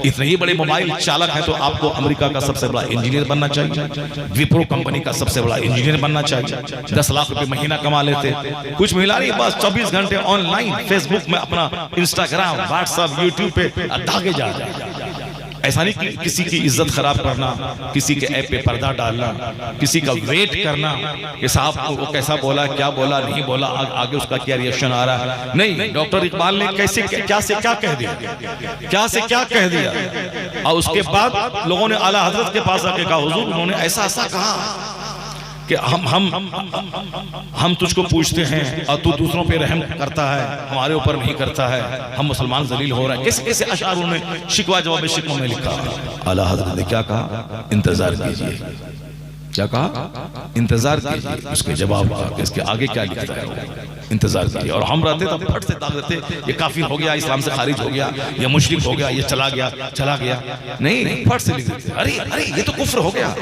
इतने ही बड़े मोबाइल चालक हैं तो आपको अमेरिका का सबसे बड़ा इंजीनियर बनना चाहिए, विप्रो कंपनी का सबसे बड़ा इंजीनियर बनना चाहिए। 10 लाख रुपए महीना कमा लेते, कुछ मिला नहीं, बस 24 घंटे ऑनलाइन फेसबुक में अपना, इंस्टाग्राम, व्हाट्सएप, यूट्यूब पे दागे जा रहे। ऐसा नहीं कि किसी की इज्जत खराब करना, किसी के ऐप पे पर्दा डालना, किसी का वेट करना कि साहब वो कैसा बोला, क्या बोला, नहीं बोला, आगे उसका क्या रिएक्शन आ रहा है। नहीं, डॉक्टर इकबाल ने कैसे क्या से क्या कह दिया, क्या से क्या कह दिया, और उसके बाद लोगों ने आला हजरत के पास आके कहा हुजूर उन्होंने ऐसा ऐसा कहा कि हम तुझको पूछते हैं और तू दूसरों पे रहम करता है, हमारे ऊपर नहीं करता है, हम मुसलमान जलील हो रहे हैं। कैसे कैसे अशार उन्होंने शिकवा जवाब शिकवा में लिखा। आला हज़रत ने क्या कहा, इंतजार कीजिए। क्या कहा, इंतजार कीजिए उसके जवाब का, इसके आगे क्या लिखता है, इंतजार कीजिए। और हम रहते तब फट से दाग देते, ये काफिर हो गया, इस्लाम से खारिज हो गया, ये मुशरिक हो गया, ये चला गया। नहीं, फट से लिख देते, अरे ये तो कुफ्र हो गया।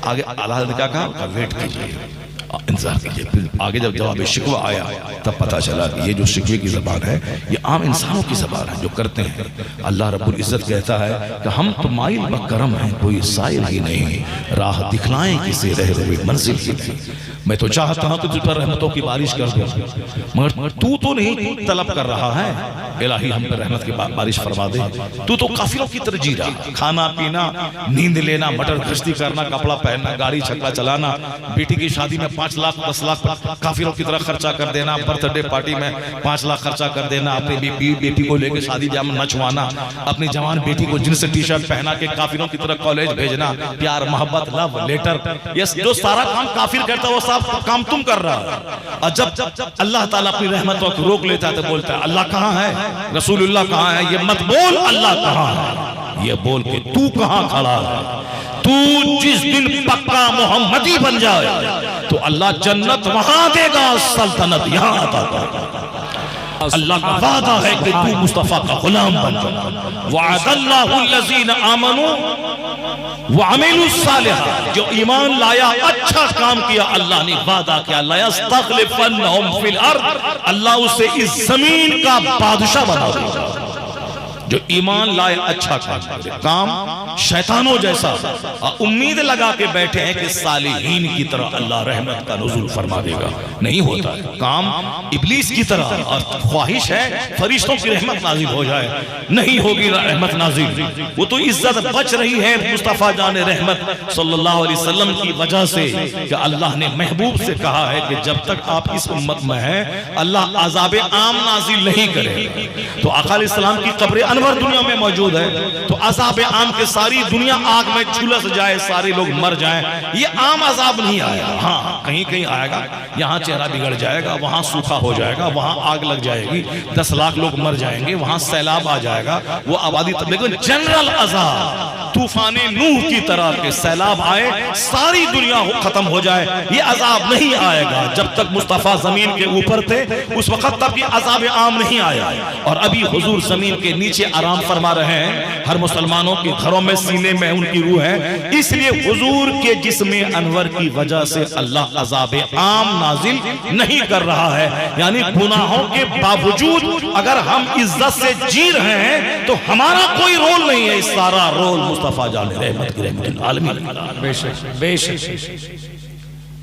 आगे आला ने क्या कहा, वेट कीजिए, इंतजार कीजिए। फिर आगे जब जवाब शिकवा आया तब पता चला कि ये जो शिकवे की जबान है ये आम इंसानों की जबान है जो करते हैं। अल्लाह रब्बुल इज्जत कहता है कि हम तो माइल बकरम हैं, कोई साइल ही नहीं, राह दिखलाएं किसे रह रहे मंजिल ही नहीं। मैं तो चाहता हूं कि तुझ पर रहमतों की बारिश कर दूं, मगर तू तो नहीं तलब कर रहा है। इलाही हम पर रहमत की बारिश फरमा दे। तू तो काफिरों की तरह जी रहा, खाना पीना, नींद लेना, मटर गश्ती करना, कपड़ा पहनना, गाड़ी छक्का चलाना, बेटी की शादी में 5 लाख 10 लाख काफिरों की तरह खर्चा कर देना, बर्थडे पार्टी में 5 लाख खर्चा कर देना, अपनी बेटी को लेकर शादी ब्याह में नचवाना, अपनी जवान बेटी को जींस टी शर्ट पहना के काफिरों की तरह कॉलेज भेजना, प्यार मोहब्बत लव लेटर, ये जो सारा काम काफिर करता है वो सब काम तुम कर रहा है। और जब अल्लाह ताला अपनी रहमतों को रोक लेता है तो बोलता है अल्लाह कहाँ है, रसूलुल्लाह कहाँ है, ये मत बोल अल्लाह कहाँ है, ये बोल के तू कहाँ खड़ा है। तू जिस दिन पक्का मोहम्मदी बन जाए तो अल्लाह जन्नत वहां देगा, सल्तनत यहां अता करेगा। अल्लाह का वादा है कि तू मुस्तफा का गुलाम बन जा। वअदल्लाहु लज़ीना आमनू व अमिलुस सालिहात, जो ईमान लाया, अच्छा काम किया, अल्लाह ने वादा किया ला यस्तखलिफन्नहुम फिल अर्द, अल्लाह उसे इस जमीन का बादशाह बना देगा। जो ईमान लाए, अच्छा काम शैतानों जैसा उम्मीद लगा के बैठे हैं कि सालिहीन की तरह अल्लाह रहमत का नुज़ुल फरमा देगा, नहीं होता है। काम इब्लीस की तरह, और ख्वाहिश है फरिश्तों की रहमत नाजिल हो जाए, नहीं होगी रहमत नाजिल। वो तो इज्जत बच रही है मुस्तफ़ा जाने रहमत सल्लल्लाहु अलैहि वसल्लम की वजह से कि अल्लाह ने महबूब से कहा है कि जब तक आप इस उम्मत में हैं अल्लाह अज़ाब आम नाजिल नहीं करे। तो आका अलैहिस्सलाम की कब्र अनवर दुनिया में मौजूद है, तो अज़ाब आम के सारी दुनिया आग में झुलस जाए, सारे लोग मर जाएं, ये आम अज़ाब नहीं आएगा। हाँ, कहीं कहीं आएगा, यहाँ चेहरा बिगड़ जाएगा, वहाँ सूखा हो जाएगा, वहाँ आग लग जाएगी, 10 लाख लोग मर जाएंगे, वहाँ सैलाब आ जाएगा, वो आबादी तब, लेकिन जनरल अज़ाब तूफाने नूह की तरह के सैलाब आए, सारी दुनिया खत्म हो जाए, ये अज़ाब नहीं आएगा। जब तक मुस्तफ़ा जमीन के ऊपर थे उस वक्त तक ये अज़ाब आम नहीं आया। और अभी हुजूर जमीन के नीचे आराम फरमा रहे हैं, हर मुसलमानों के घरों में सीने में उनकी रूह है, इसलिए हुजूर के जिस्म अनवर की वजह से अल्लाह अज़ाब आम नाजिल नहीं कर रहा है। यानी गुनाहों के बावजूद अगर हम इज्जत से जी रहे हैं तो हमारा कोई रोल नहीं है, इस सारा रोल मुस्तफा जाने रहमत की रहमत आलमीन। बेशक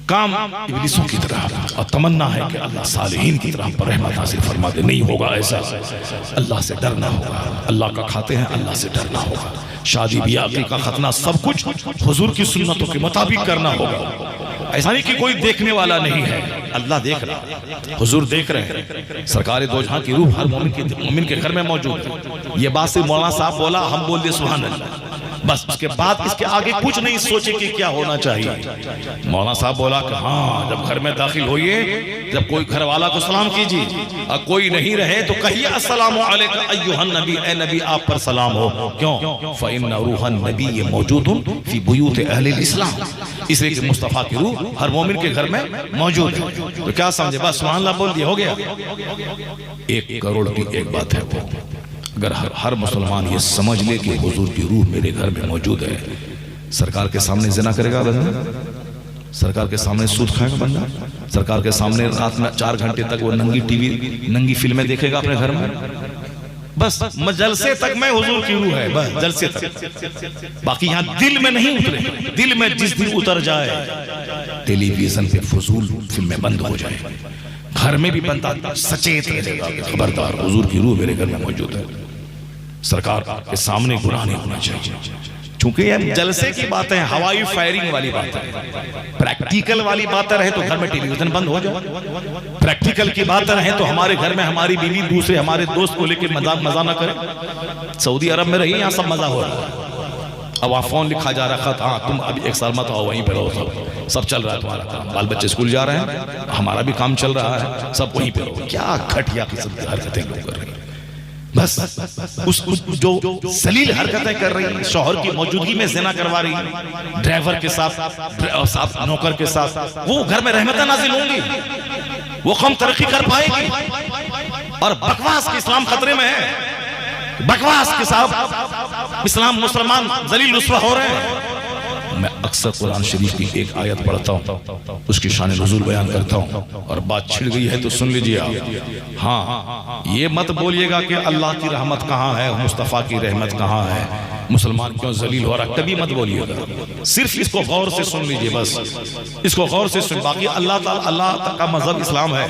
काम इब्लीसों की तरह, और तमन्ना है कि अल्लाह सालिहीन की तरह पर रहमत हासिल फरमा दे। नहीं होगा ऐसा, अल्लाह से डरना होगा, अल्लाह का खाते हैं, अल्लाह से डरना होगा। शादी ब्याह का खतना सब कुछ हुजूर की सुन्नतों के मुताबिक करना होगा। ऐसा नहीं कि कोई देखने वाला नहीं है, अल्लाह देख रहा है, हुजूर देख रहे हैं। सरकार दो जहां की रूह हर मोमिन के घर में मौजूद है। ये बात से मौलाना साहब बोला, हम बोल दे सुभान अल्लाह। बस उसके बाद इसके आगे कुछ नहीं सोचे कि क्या होना चाहिए। मौलाना साहब बोला कि हाँ, जब घर में दाखिल होइए, जब कोई घर वाला को सलाम कीजिए, और कोई नहीं रहे तो कहिए अस्सलामु अलैका अय्युहन नबी, ए नबी आप पर सलाम हो। क्यों? फ़इन्ना रूहन नबी मौजूदुन फी बुयूत अहलिल इस्लाम, इसलिए कि मुस्तफ़ा की रूह हर मोमिन के घर में मौजूद है। तो क्या समझे? बस सुभान अल्लाह बोल दिया, हो गया। 1 करोड़ की एक बात है वो। अगर हर मुसलमान ये समझ ले कि हुजूर की रूह मेरे घर में मौजूद है, सरकार के सामने ज़िना करेगा बंदा, सरकार के सामने सूद खाएगा बंदा, सरकार के सामने रात में 4 घंटे तक वो नंगी टीवी, नंगी फिल्में देखेगा अपने घर में। बस जलसे तक में हुजूर की रूह है, बस जलसे तक। बाकी यहाँ दिल में नहीं उतरे। दिल में जिस दिन उतर जाए, टेलीविजन पे फजूल फिल्में बंद हो जाए, घर में भी बंदा सचेत रहेगा, खबरदार हुजूर की रूह मेरे घर में मौजूद है। सरकार के सामने गुनाह नहीं होना चाहिए। चूंकि ये जलसे की बातें, हवाई फायरिंग वाली बातें, प्रैक्टिकल वाली बातें रहे तो घर में टेलीविजन बंद हो जाए। प्रैक्टिकल की बातें रहे तो हमारे घर में हमारी बीवी दूसरे हमारे दोस्त को लेकर मजा ना करे। सऊदी अरब में रही, यहाँ सब मजा हो रहा है। अब वहाँ फोन लिखा जा रखा था, हाँ तुम अभी 1 साल मत आओ, वहीं पे रहो, सब चल रहा है तुम्हारा काम, बाल बच्चे स्कूल जा रहे हैं, हमारा भी काम चल रहा है, सब वहीं पे रहो। क्या घटिया किस्म की हरकतें लोग कर रहे हैं। बस उस जो सलील हरकतें कर रही है, शौहर की मौजूदगी में ज़िना करवा रही है, ड्राइवर के साथ, नौकर के साथ, वो घर में रहमतें नाज़िल होंगी, वो कौम तरक्की कर पाएगी। और बकवास के इस्लाम खतरे में है, बकवास के साथ इस्लाम मुसलमान जलील रुस्वा हो रहे हैं। मैं अक्सर कुरान शरीफ की एक आयत पढ़ता हूँ, उसकी शान नुज़ूल बयान करता हूँ, और बात छिड़ गई है तो सुन लीजिए आप। हाँ, ये मत बोलिएगा कि अल्लाह की रहमत कहाँ है, मुस्तफ़ा की रहमत कहाँ है, मुसलमान क्यों जलील हो रहा, कभी मत बोलिएगा। सिर्फ इसको गौर से सुन लीजिए, बस इसको गौर से सुन। बाकी अल्लाह का मजहब इस्लाम है,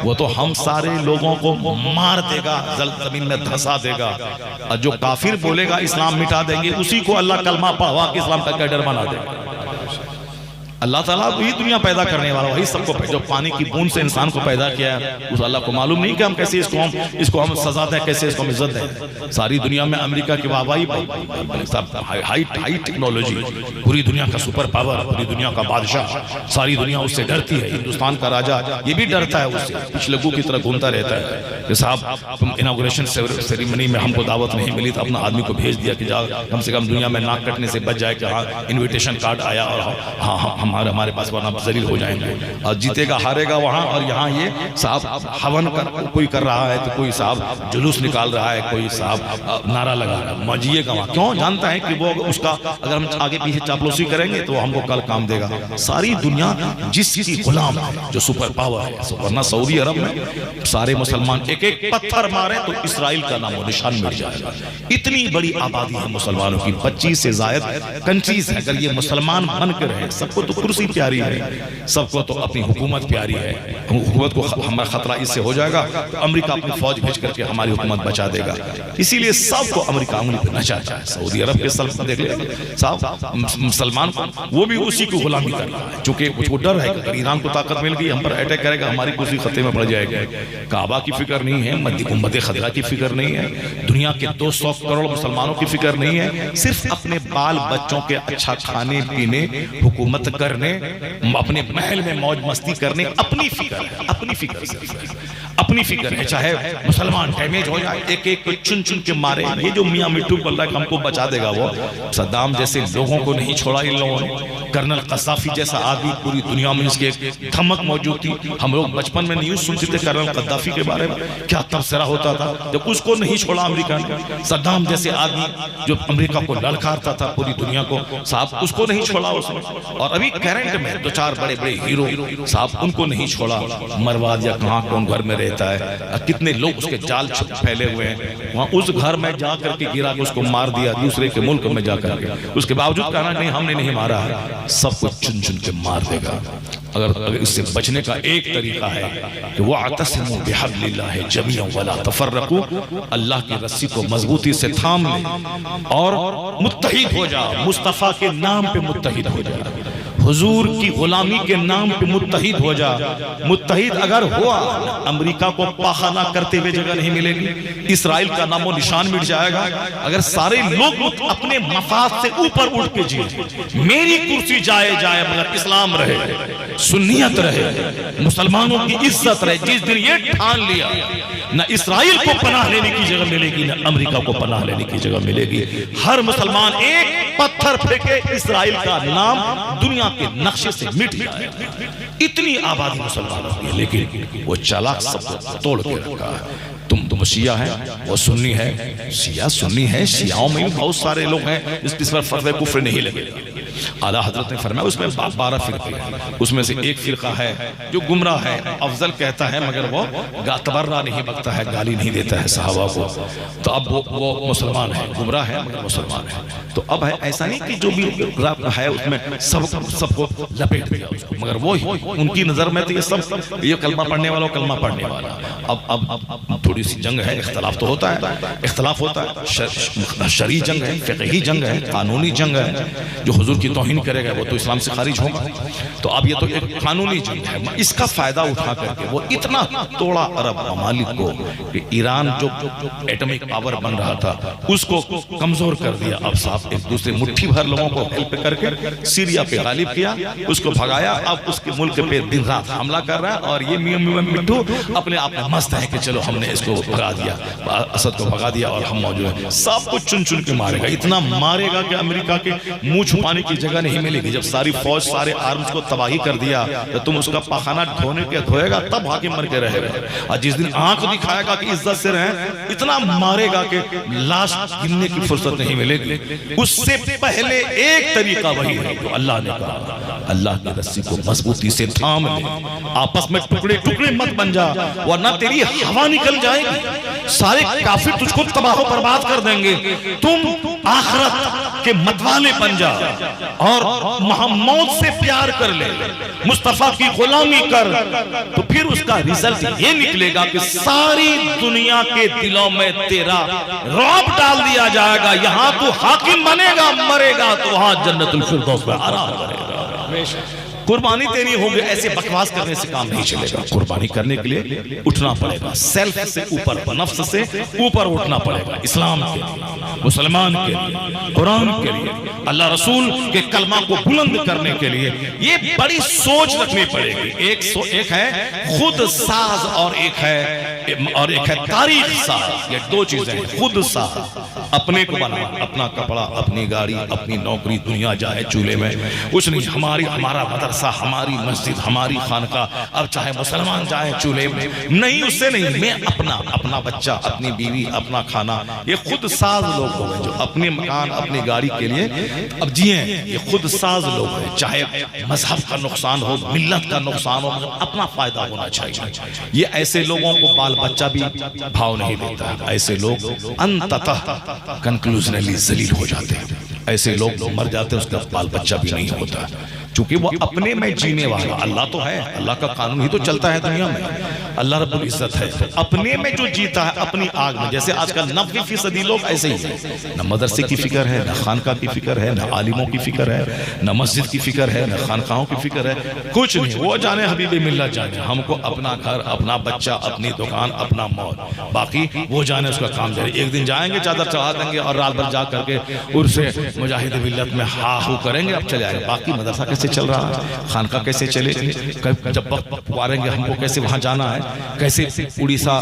वो तो हम सारे लोगों को मार देगा, जमीन में धंसा देगा, और जो काफिर बोलेगा इस्लाम मिटा देंगे, उसी को अल्लाह कलमा पढ़वा के इस्लाम का कैडर बना देगा। अल्लाह ताला वही दुनिया पैदा करने वाला, वही सबको, जो पानी की बूंद से इंसान को पैदा किया है, उस अल्लाह को मालूम नहीं कि हम कैसे इसको हम सजा दें, कैसे इसको हम इज्जत दें। सारी दुनिया में अमेरिका की वाहवाही, हाई टेक्नोलॉजी, पूरी दुनिया का सुपर पावर, पूरी दुनिया का बादशाह, सारी दुनिया उससे डरती है। हिंदुस्तान का राजा ये भी डरता है उससे, पिछलगू की तरह घूमता रहता है कि साहब इनॉग्रेशन सेरेमनी में हमको दावत नहीं मिली, तो अपना आदमी को भेज दिया कि जा कम से कम दुनिया में नाक कटने से बच जाए कि हाँ इन्विटेशन कार्ड आया, और हाँ हमारे पास वरना जलील हो जाएंगे। और जीतेगा हारेगा वहाँ, और यहाँ ये साहब हवन कोई कर रहा है, तो कोई साहब जुलूस निकाल रहा है, कोई साहब नारा लगा रहा है, मजिएगा वहाँ। क्यों? जानता है कि वो उसका अगर हम आगे पीछे चापलूसी करेंगे तो हमको कल काम देगा। सारी दुनिया जिसकी गुलाम है, जो सुपर पावर है, वरना सऊदी अरब में सारे मुसलमान एक एक पत्थर मारे तो इसराइल का नाम और निशान मिट जाएगा। इतनी बड़ी आबादी है मुसलमानों की, 25 से ज्यादा कंट्रीज है। अगर ये मुसलमान बन कर रहे, सबको तो कुर्सी प्यारी है, सबको तो अपनी हुकूमत प्यारी है, हुकूमत को हमारा खतरा इससे हो जाएगा तो अमेरिका अपनी फौज भेज करके हमारी हुकूमत बचा देगा। इसीलिए सबको अमेरिका उंगली पे नचाता है। सऊदी अरब के सल्तनत देख ले साहब, मुसलमान वो भी उसी को गुलामी कर रहा है, चूंकि उसको डर है कि ईरान को ताकत मिल गई, हम पर अटैक करेगा, हमारी कुर्सी खतरे में पड़ जाएगी। काबा की फिक्र नहीं है, मद खतरा की फिक्र नहीं है, दुनिया के 200 करोड़ मुसलमानों की फिक्र नहीं है, सिर्फ अपने बाल बच्चों के अच्छा खाने पीने, हुकूमत करने, अपने महल में मौज मस्ती करने, अपनी फिक्र है, अपनी फिक्र है। चाहे मुसलमान डैमेज हो जाए, एक एक को चुन चुन के मारे। ये जो मियां मिट्टू बोल रहा है हमको बचा देगा, वो सद्दाम जैसे लोगों को नहीं छोड़ा इन लोगों ने। कर्नल कद्दाफी जैसा आदमी, पूरी दुनिया में इसके धमक मौजूद थी। हम लोग बचपन में न्यूज सुनते थे कर्नल कद्दाफी के बारे में, क्या तबसरा होता था जब उसको नहीं छोड़ा अमेरिका ने। सद्दाम जैसे आदमी जो अमेरिका को ललकारता था, पूरी दुनिया को, साहब उसको नहीं छोड़ा उसने। और अभी करंट में 2-4 बड़े बड़े हीरो साहब, उनको नहीं छोड़ा। मरवाद या कहाँ कौन घर में रहता है, कितने लोग उसके जाल फैले हुए हैं, वहाँ उस घर में जा करके गिरा के उसको मार दिया, दूसरे के मुल्क में जा करके। उसके बावजूद कहना नहीं हमने नहीं मारा है, सबको चुन चुन के मार देगा। अगर इससे बचने का एक तरीका है कि वो अतसिमू बिहब्लिल्लाहि जमीअन वला तफर्रकू, अल्लाह की रस्सी को मजबूती से थाम ले और मुत्तहिद हो जाओ, मुस्तफ़ा के नाम पे मुत्तहिद हो जाओ, हुजूर की गुलामी के नाम पे मुत्तहिद हो जा। मुत्तहिद अगर हुआ, अमेरिका को पाखाना करते हुए जगह नहीं मिलेगी, इसराइल का नामो निशान मिट जाएगा। अगर सारे लोग अपने मफाद से ऊपर उठ के जिए, मेरी कुर्सी जाए जाए मगर इस्लाम रहे, सुन्नियत रहे, मुसलमानों की इज्जत रहे। जिस दिन ये ठान लिया, न इसराइल को पनाह लेने की जगह मिलेगी, न अमेरिका को पनाह लेने की जगह मिलेगी। हर मुसलमान एक पत्थर फेंके, इसराइल का नाम दुनिया के नक्शे से मिट जाए। इतनी आबादी मुसलमानों की है, लेकिन वो चालाक सबको तोड़ के रखा है। तुम शिया है, वो सुन्नी है, शिया सुन्नी है, शियाओं में भी बहुत सारे लोग हैं इस पर फर्क कुफ्र नहीं लगेगा। आला हजरत ने फरमाया उसमें 12 फिरके हैं, उसमें से एक फिरका है जो गुमराह है, अफजल कहता है मगर वो तबर्रा नहीं बकता है, गाली नहीं देता है सहाबा को। तो अब वो मुसलमान है, गुमराह है मगर मुसलमान है। तो अब है ऐसा नहीं कि जो भी है उसमें सबको लपेट दिया उसको, मगर वो ही उनकी नजर में तो ये सब ये कलमा पढ़ने वाला कलमा पढ़ने वाला। अब थोड़ी सी जंग है, इख्तलाफ तो होता है, इख्तलाफ होता है, शरई जंग है, फिक़ही जंग है, कानूनी जंग है। जो हुजूर की तौहीन करेगा वो तो इस्लाम से खारिज होगा। तो अब ये तो एक कानूनी जंग है, इसका फायदा उठा करके वो इतना तोड़ा अरब ममालिक को कि ईरान जो एटॉमिक पावर बन रहा था उसको कमजोर कर दिया। अब साहब एक दूसरे मुट्ठी भर लोगों को हेल्प करके सीरिया पे गालिब किया, उसको भगाया। अब उसके मुल्क पे दिन रात हमला कर रहा है और ये मिट्टू अपने आप में मस्त है कि चलो हमने इसको भगा दिया, असद को भगा दिया और हम मौजूद हैं। सब कुछ चुन चुन के मारेगा, इतना मारेगा कि अमेरिका के मुंह छुपाने की जगह नहीं मिलेगी। जब सारी फौज सारे आर्म्स को तबाही कर दिया तो तुम उसका पाखाना धोएगा तब आके मर के रहेगा। और जिस दिन आंख दिखाएगा कि इज्जत से रहे, इतना मारेगा कि लाश गिनने की फुर्सत नहीं मिलेगी। उससे पहले एक तरीका वही है जो अल्लाह ने कहा, अल्लाह की रस्सी को मजबूती से थाम ले, आपस में टुकड़े टुकड़े मत बन जा, वरना तेरी हवा निकल जाएगी, सारे काफिर तुझको तबाह बर्बाद कर देंगे। तुम आखिरत के मतवाले बन जा और मोहम्मद से प्यार कर ले, मुस्तफा की गुलामी कर, तो फिर उसका रिजल्ट ये निकलेगा कि सारी दुनिया के दिलों में तेरा रौब डाल दिया जाएगा। यहां तू हाकिम बनेगा, मरेगा तो वहां जन्नतुल फिरदौस में आराम करेगा। कुर्बानी देनी होगी, ऐसे बकवास करने से काम नहीं चलेगा। कुर्बानी करने के लिए उठना पड़ेगा, सेल्फ से ऊपर, नफ्स से ऊपर उठना पड़ेगा। इस्लाम के लिए, मुसलमान के लिए, कुरान के लिए, अल्लाह रसूल के कलमा को बुलंद करने के लिए ये बड़ी सोच रखनी पड़ेगी। एक है खुद साज और एक है तारीख साज। ये दो चीजें हैं। खुद साज अपने को बना, अपना कपड़ा, अपनी गाड़ी, अपनी नौकरी, दुनिया जाए चूल्हे में कुछ नहीं। हमारा मदरसा, हमारी मस्जिद, हमारी खानका, अब चाहे मुसलमान जाए चूल्हे में नहीं, उससे नहीं। मैं अपना बच्चा, अपनी बीवी, अपना खाना, ये खुद साज लोग हो गए जो अपने मकान, अपनी गाड़ी के लिए अब जिए। ये खुद साज लोग हैं। चाहे मजहब का नुकसान हो, मिल्लत का नुकसान हो, अपना फायदा होना चाहिए। ये ऐसे लोगों को बाल बच्चा भी भाव नहीं देता। ऐसे लोग अंततः कंक्लूजनली जलील हो जाते हैं। ऐसे लोग मर जाते हैं, उसका बाल बच्चा भी नहीं होता, क्योंकि वो अपने में जीने वाला। अल्लाह तो है, अल्लाह का कानून ही तो चलता है दुनिया में, अल्लाह रब्बुल इज्जत है। तो अपने में जो जीता है, अपनी आग में, जैसे आजकल 90% लोग ऐसे ही हैं। न मदरसे की फिक्र है, न खानका की फिक्र है, न आलिमों की फिक्र है, न मस्जिद की फिक्र है, न खानकाहों की फिक्र है, कुछ नहीं। वो जाने हबीबे मिल्लत जाने, हमको अपना घर, अपना बच्चा, अपनी दुकान, अपना मौज, बाकी वो जाने उसका काम जाए। एक दिन जाएंगे, चादर चढ़ा देंगे और रात भर जा करके उर्से मुजाहिद मिल्लत में हा करेंगे, अब चले आएंगे। बाकी मदरसा कैसे चल रहा है, खानका कैसे चलेगी, जब वक्त पुकारेंगे हमको कैसे वहां जाना है, कैसे उड़ीसा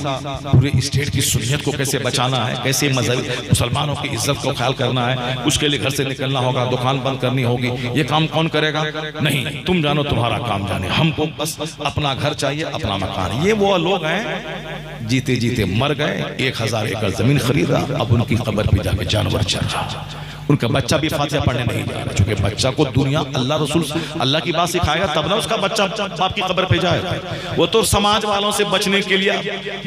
पूरे स्टेट की सुन्नियत को कैसे बचाना है, कैसे मजहबी मुसलमानों की इज्जत को ख्याल करना है, उसके लिए घर से निकलना होगा, दुकान बंद करनी होगी। ये काम कौन करेगा? नहीं, तुम जानो, तुम्हारा काम जाने। हमको बस अपना घर चाहिए, अपना मकान। ये वो लोग हैं जीते जीते मर गए, 1000 एकड़ जमीन खरीदा, अब उनकी कब्र पे जाके जानवर चल रहा। उनका बच्चा भी फातिहा पढ़ने नहीं जा रहा, क्योंकि बच्चा को दुनिया अल्लाह रसूल अल्लाह की बात सिखाएगा तब ना उसका बच्चा बाप की कब्र पे जाएगा। वो तो समाज वालों से बचने के लिए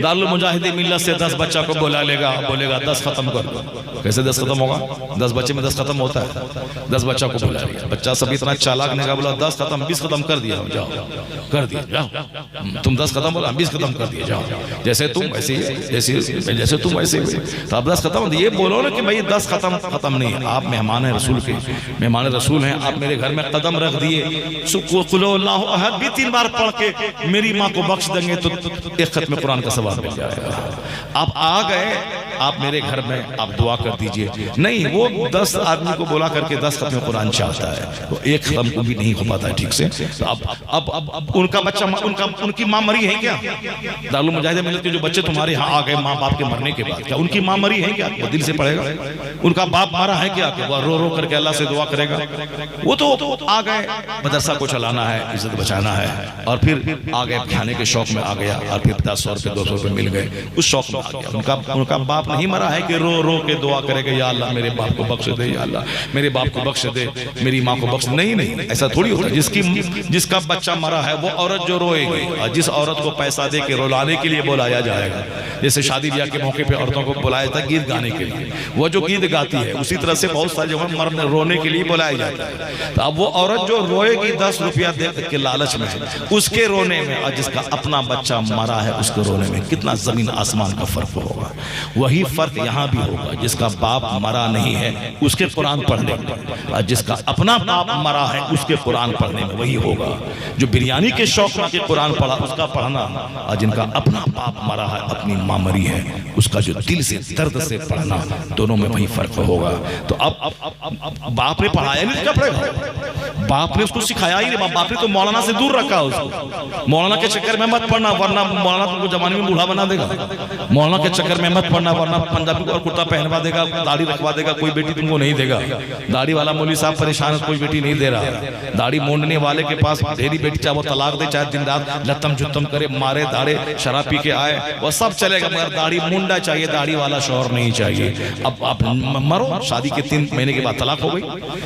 दारुल मुजाहिदीन मिल्लत से 10 बच्चा को बुला लेगा, बोलेगा 10 खत्म कर दो। कैसे 10 खत्म होगा? 10 बच्चे में 10 खत्म होता है? 10 बच्चा को बुला लिया, बच्चा सब इतना चालाक नहीं बोला 10 खत्म, 20 खत्म कर दिया, जाओ कर दिया, जाओ तुम 10 खत्म बोला, 20 खत्म कर दिया, जाओ जैसे तुम वैसे, जैसे तुम वैसे, तो अब 10 खत्म। ये बोलो ना कि भाई 10 खत्म नहीं, आप मेहमान हैं रसूल के, मेहमान रसूल हैं, आप मेरे घर में कदम रख दिए, अहद भी 3 बार पढ़ के मेरी माँ को बख्श देंगे तो एक खत्म कुरान का सवाब मिल जाएगा। आप आ गए, आप मेरे घर में आप दुआ कर दीजिए। नहीं, वो 10 आदमी को बोला करके 10 खत्म कुरान चाहता है, तो एक खत्म को भी नहीं हो पाता है ठीक से। तो अब उनका बच्चा, उनकी माँ मरी है क्या? दारुल मुजाहिदीन मिल्लत के जो बच्चे तुम्हारे यहाँ आ गए माँ बाप के मरने के बाद, क्या उनकी माँ मरी है क्या? वो दिल से पढ़ेगा। उनका बाप मारा है क्या? वो रो रो करके अल्लाह से दुआ करेगा। वो तो आ गए, मदरसा को चलाना है, इज्जत बचाना है, और फिर आ गए खाने के शौक में आ गया, और फिर 50 रुपये 200 रुपये मिल गए, उस शौक में आ गया। उनका बाप नहीं मरा है कि रो रो के दुआ करेगा, या अल्लाह मेरे बाप को बख्श दे, या अल्लाह मेरे बाप को बख्श दे, मेरी माँ को बख्श। नहीं, ऐसा थोड़ी होता है। जिसका बच्चा मरा है वो औरत जो रोएगी, और जिस औरत को पैसा दे के रुलाने के लिए बुलाया जाएगा, जैसे शादी ब्याह के मौके पे औरतों को बुलाया जाता है गीत गाने के लिए, वो जो गीत गाती है, उसी तरह से बहुत सारे जगह मर्द रोने के लिए बुलाया जाता है। तो अब वो औरत जो रोएगी 10 रुपया दे के लालच में, उसके रोने में और जिसका अपना बच्चा मरा है उसके रोने में कितना जमीन आसमान का फर्क होगा। वही फर्क यहाँ भी होगा, जिसका बाप मरा नहीं है उसके कुरान पढ़ने में, और जिसका अपना बाप मरा है उसके कुरान पढ़ने में वही होगा। जो बिरयानी के शौक में कुरान पढ़ा उसका पढ़ना, और जिनका अपना बाप मरा है, अपनी माँ मरी है, उसका जो दिल से दर्द से पढ़ना, दोनों में वही फर्क होगा। तो अब बाप ने पढ़ाया नहीं, क्या पढ़ेगा? बाप ने उसको सिखाया ही नहीं। बाप ने तो मौलाना से दूर रखा उसको। मौलाना के चक्कर में मत पढ़ना, वरना मौलाना तुमको जमाने में बूढ़ा बना देगा। मौलाना के चक्कर में मत पढ़ना, वरना पंजाबी और कुर्ता पहनवा देगा, दाढ़ी रखवा देगा, कोई बेटी तुमको नहीं देगा। दाढ़ी वाला मौलवी साहब परेशान, कोई बेटी नहीं दे रहा। दाढ़ी मूंडने वाले के पास ढेरी बेटी, चाहे वो तलाक दे, चाहे दिन रात लत्तम जुत्तम करे, मारे दाढ़े, शराब पी के आए, वो सब चलेगा, मगर दाढ़ी मुंडा चाहिए, दाढ़ी वाला शौहर नहीं चाहिए। अब आप मरो, शादी के 3 महीने के बाद तलाक हो गई,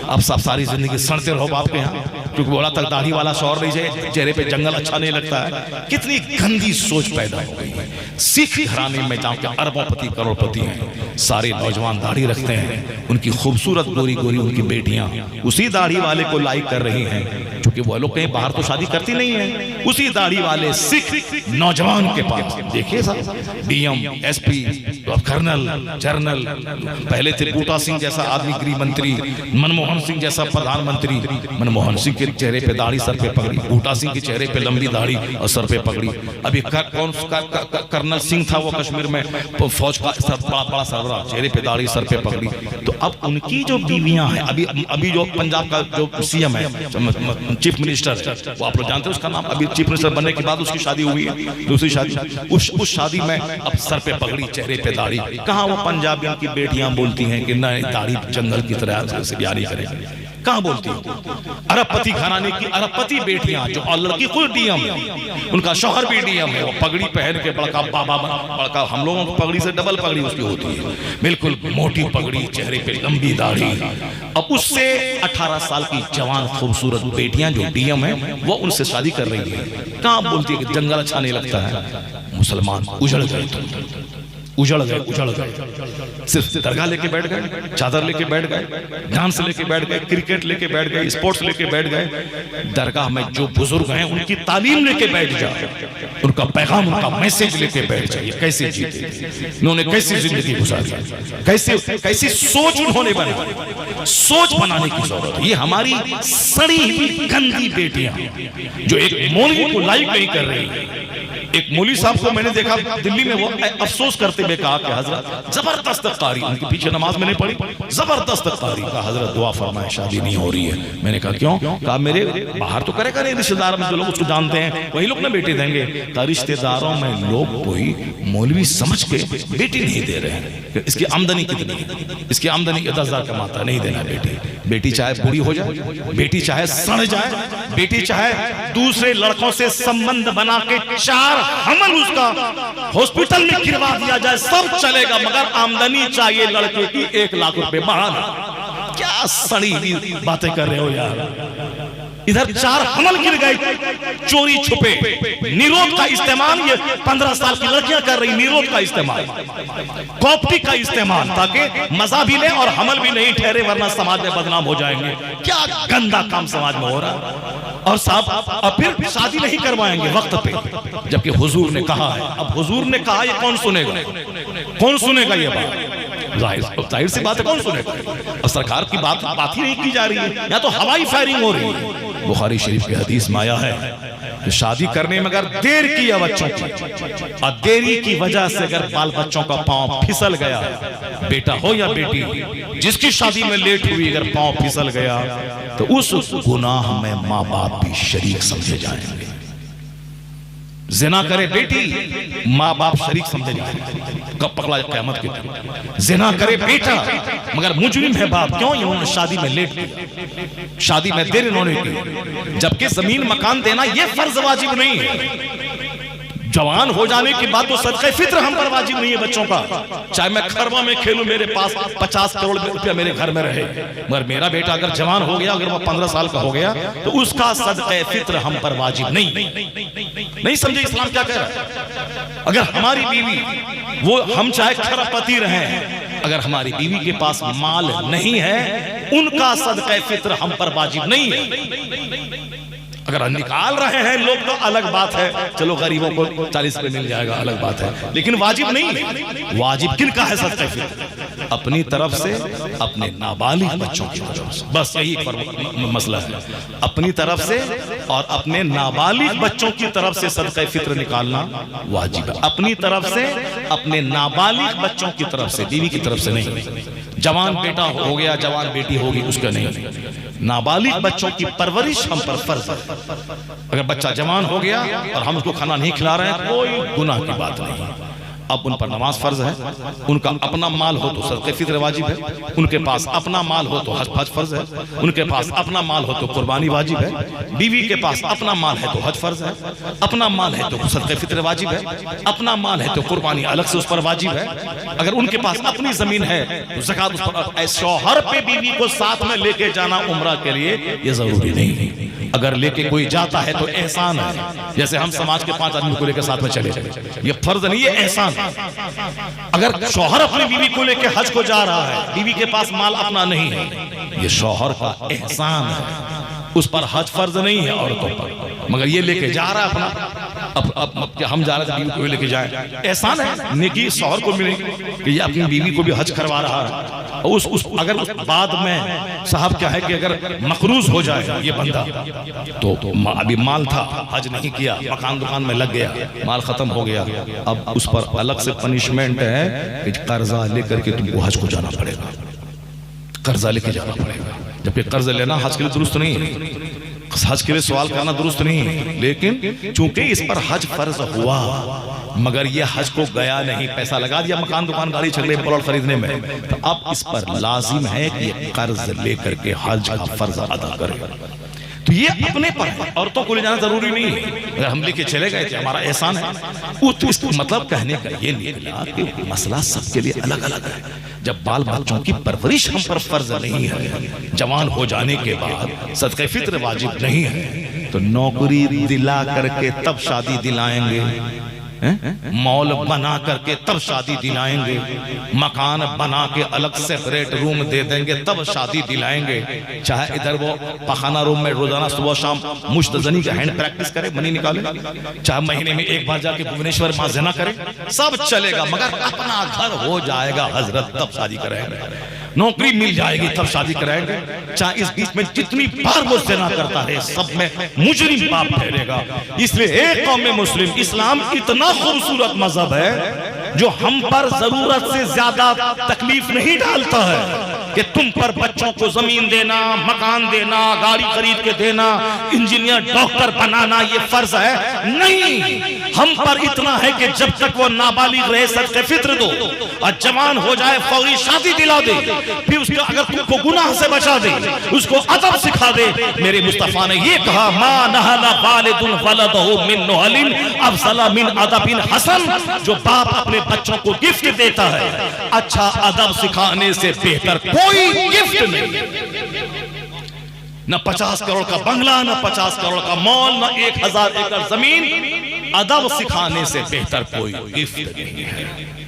अब सब सारी जिंदगी सड़ते रहो बाप के यहाँ, क्योंकि बोला तक दाढ़ी वाला शौहर नहीं चाहिए, चेहरे पे जंगल अच्छा नहीं लगता है। कितनी गंदी सोच पैदा हो गई है। सिख घराने में जहाँ के अरबोंपति करोड़पति हैं, सारे नौजवान दाढ़ी रखते हैं, उनकी खूबसूरत गोरी गोरी उनकी बेटियां उसी दाढ़ी वाले को लाइक कर रही हैं, क्योंकि वो लोग कहीं बाहर तो शादी करती नहीं है। उसी दाढ़ी वाले सिख नौजवान के पास देखिए साहब, डीएम, एसपी, कर्नल, जनरल, पहले थे बूटा सिंह जैसा आदमी गृह मंत्री, मनमोहन सिंह जैसा प्रधानमंत्री। मनमोहन सिंह के चेहरे पे दाढ़ी, सर पे पगड़ी, बूटा सिंह के चेहरे पे लंबी दाढ़ी और सर पे पगड़ी। अभी कौन कर्नल सिंह था, वो कश्मीर में फौज का बड़ा सरबराह, चेहरे पे दाढ़ी, सर पे पगड़ी। तो अब उनकी जो बीवियां हैं, अभी जो पंजाब का जो सीएम है, चीफ मिनिस्टर, वो आप लोग जानते हैं उसका नाम, अभी चीफ मिनिस्टर बनने के बाद उसकी शादी हुई है, दूसरी शादी। उस शादी में अब सर पे पगड़ी, चेहरे पे दाढ़ी। कहाँ वो पंजाबियों की बेटियां बोलती हैं कि नहीं, दाढ़ी जंगल की तरह से ब्याह नहीं करेंगे? कहाँ बोलती है? अरबपति घराने की अरबपति बेटियां, जो लड़की खुद डीएम है, उनका शौहर भी डीएम है, वो पगड़ी पहन के बड़का बाबा, बड़का, हम लोगों की पगड़ी से डबल पगड़ी उसकी होती है, बिल्कुल मोटी पगड़ी, चेहरे पे लंबी दाढ़ी। अब उससे 18 साल की जवान खूबसूरत बेटियां जो डीएम है, वो उनसे शादी कर रही है। कहाँ बोलती है कि जंगल अच्छा नहीं लगता है? मुसलमान उजड़ गए, उजड़ गए। सिर्फ दरगाह लेके बैठ गए, चादर लेके बैठ गए, डांस लेके बैठ गए, क्रिकेट लेके बैठ गए, स्पोर्ट्स लेके बैठ गए। दरगाह में जो बुजुर्ग हैं उनकी तालीम लेके बैठ जाए, उनका पैगाम, उनका मैसेज लेके बैठ जाए। कैसे जीते, उन्होंने कैसी जिंदगी गुजारी, कैसी सोच उन्होंने बनाई। सोच बनाने की जरूरत है। ये हमारी सड़ी हुई गंदी बेटियां जो एक मौलवी को लाइक नहीं कर रही। एक मौलवी साहब को मैंने देखा दिल्ली में, वो अफसोस करते हुए कहा कि हजरत जबरदस्त कारी, उनके पीछे नमाज मैंने पढ़ी, जबरदस्त कारी का, हजरत दुआ फरमाए शादी नहीं हो रही है। मैंने कहा क्यों? कहा मेरे बाहर तो करे करे रिश्तेदार में जो लोग उसको जानते हैं वही लोग ना बेटी देंगे। कहा रिश्तेदारों में लोग कोई मौलवी समझ के बेटी नहीं दे रहे हैं। इसकी आमदनी कितनी है? इसकी आमदनी 10,000 कमाता, नहीं देना बेटी। बेटी चाहे बूढ़ी हो जाए, बेटी चाहे सड़ जाए, बेटी चाहे दूसरे लड़कों से संबंध बना के 4 हमल उसका हॉस्पिटल में गिरवा दिया जाए, सब चलेगा, मगर आमदनी चाहिए लड़के की 1 लाख रुपए महाना। क्या सड़ी बातें कर रहे हो यार? इधर 4 हमल गिर गए, चोरी छुपे, निरोध का इस्तेमाल ये 15 साल की लड़कियां कर रही, निरोध का इस्तेमाल, कॉप्टी का इस्तेमाल, ताकि मजा भी ले और हमल भी नहीं ठहरे, वरना समाज में बदनाम हो जाएंगे। क्या गंदा काम समाज में हो रहा है। और साहब अब फिर शादी नहीं करवाएंगे वक्त पे, जबकि हुजूर ने कहा है। अब हुजूर ने कहा, ये कौन सुनेगा? कौन सुनेगा ये बात? जाहिर सी बात है, कौन सुनेगा? और सरकार की बात ही नहीं की जा रही है, या तो हवाई फायरिंग हो रही है। बुखारी शरीफ की हदीस में आया है कि शादी करने में अगर देर किया बच्चों की, और देरी की वजह से अगर बाल बच्चों का पांव फिसल गया, बेटा हो या बेटी, जिसकी शादी में लेट हुई अगर पांव फिसल गया, तो उस गुनाह में माँ बाप भी शरीक समझे जाएंगे। जिना करे बेटी, माँ बाप शरीक समझे जाएंगे, कब पकड़ा क़यामत के दिन। जिना करे बेटा, मगर मुजरिम है बाप, क्यों? इन्होंने शादी में लेट किया, शादी में देर इन्होंने की, जबकि जमीन मकान देना यह फर्ज वाजिब नहीं है। जवान हो जाने के बाद तो सदक़े फित्र हम पर वाजिब नहीं है बच्चों का। चाहे मैं खरबा में खेलूं, मेरे पास 50 करोड़ रुपया मेरे घर में रहे, मगर मेरा बेटा अगर जवान हो गया, अगर वो 15 साल का हो गया, तो उसका सदक़े फित्र हम पर वाजिब नहीं समझे इस्लाम क्या कह रहा है? अगर हमारी बीवी, वो हम चाहे खरपति रहे, अगर हमारी बीवी के पास माल नहीं है, उनका सदक़े फित्र हम पर वाजिब नहीं है। अगर निकाल रहे हैं लोग तो अलग बात है, चलो गरीबों को 40 रुपए मिल जाएगा, अलग बात है, लेकिन वाजिब नहीं। वाजिब किनका है सदक़े फित्र? अपनी तरफ से, अपने नाबालिग बच्चों की तरफ से, बस यही मसला है। अपनी तरफ से और अपने नाबालिग बच्चों की तरफ से सदक़े फित्र निकालना वाजिब है। अपनी तरफ से, अपने नाबालिग बच्चों की तरफ से, बीवी की तरफ से नहीं। जवान बेटा हो गया, जवान बेटी होगी, उसका नहीं। नाबालिग बच्चों की परवरिश हम पर फर्ज है। अगर बच्चा जवान हो गया और हम उसको खाना नहीं खिला रहे हैं, कोई गुनाह की बात नहीं। अब उन पर नमाज फर्ज है, उनका अपना माल हो तो सदक़े फित्र वाजिब है, उनके पास अपना माल हो तो हज फर्ज है, उनके पास अपना माल हो तो कुर्बानी वाजिब है, बीवी के पास अपना माल है तो हज फर्ज है, अपना माल है तो सदक़े फित्र वाजिब है, अपना माल है तो कुर्बानी अलग से उस पर वाजिब है। अगर उनके पास अपनी जमीन है तो ज़कात उस पर। शौहर पे बीवी को साथ में लेके जाना उम्रा के लिए ये जरूरी नहीं है। अगर लेके कोई जाता है तो एहसान है, जैसे हम समाज के 5 आदमी को लेकर साथ में चले जाए, ये फर्ज नहीं है, एहसान। अगर शौहर अपनी बीवी को लेकर हज को जा रहा है, बीवी के पास माल अपना नहीं है, ये शौहर का एहसान है, उस पर हज फर्ज नहीं है औरतों पर, मगर ये लेके जा रहा है अपना। अब हम जा रहे हैं बीवी को लेके जाए, एहसान है, नेकी शौहर को मिलेगी कि ये अपनी बीवी को भी हज करवा रहा है। अगर बाद में साहब क्या है कि अगर मकरूज हो जाए ये बंदा, तो अभी माल था, हज नहीं किया, मकान दुकान में लग गया, माल खत्म हो गया, अब उस पर अलग से पनिशमेंट है कि कर्जा लेकर के तुमको हज को जाना पड़ेगा, कर्जा लेके जाना पड़ेगा। जबकि कर्ज लेना हज के लिए दुरुस्त नहीं है, हज के लिए सवाल करना दुरुस्त नहीं है, लेकिन चूंकि इस पर हज फर्ज हुआ, मगर ये हज को गया नहीं, पैसा लगा दिया मकान दुकान गाड़ी छगड़े प्लॉट खरीदने में, तो अब इस पर लाजिम है कि ये कर्ज लेकर के हज का फर्ज अदा करे। तो ये अपने पर है, औरतों को ले जाना जरूरी नहीं है। अगर हम लेके चले गए थे, हमारा एहसान है। तो इसको मतलब कहने का ये निकला कि मसला सबके लिए अलग अलग है। जब बाल बच्चों की परवरिश हम पर फर्ज नहीं है, जवान हो जाने के बाद सदक़े फित्र वाजिब नहीं है, तो नौकरी दिला करके तब शादी दिलाएंगे, मॉल बना करके तब शादी दिलाएंगे, मकान बना के अलग सेपरेट रूम दे देंगे तब शादी दिलाएंगे। चाहे इधर वो पखाना रूम में रोजाना सुबह शाम मुश्तजनी का हैंड प्रैक्टिस करे, मनी निकाले, चाहे महीने में एक बार जाके भुवनेश्वर मां जना करे, सब चलेगा, मगर अपना घर हो जाएगा हजरत तब शादी करेंगे, नौकरी मिल जाएगी तब शादी कराएंगे। चाहे इस बीच में जितनी बार वो ज़िना करता है, सब में मुजरिम बाप ठहरेगा। इसलिए एक कौम में मुस्लिम, इस्लाम इतना खूबसूरत मजहब है जो हम पर जरूरत से ज्यादा तकलीफ नहीं डालता है कि तुम पर बच्चों को जमीन देना, मकान देना, गाड़ी खरीद के देना, इंजीनियर डॉक्टर बनाना ये फर्ज है। नहीं, हम पर इतना है कि जब तक वो नाबालिग रहे सदक़े फित्र दो, और जवान हो जाए फौरी शादी दिला दे, फिर उसका अगर तुमको गुनाह से बचा दे, उसको अदब सिखा दे। मेरे मुस्तफा ने ये कहा, मा नहला वालिदुन वलदहु मिन नुहलिन अफज़ल मिन अदबिन हसन। जो बाप अपने बच्चों को गिफ्ट देता है, अच्छा अदब सिखाने से बेहतर कोई गिफ्ट नहीं। न 50 करोड़ का बंगला, न 50 करोड़ का मॉल, न 1000 एकड़ जमीन, अदब सिखाने से बेहतर कोई गिफ्ट नहीं है।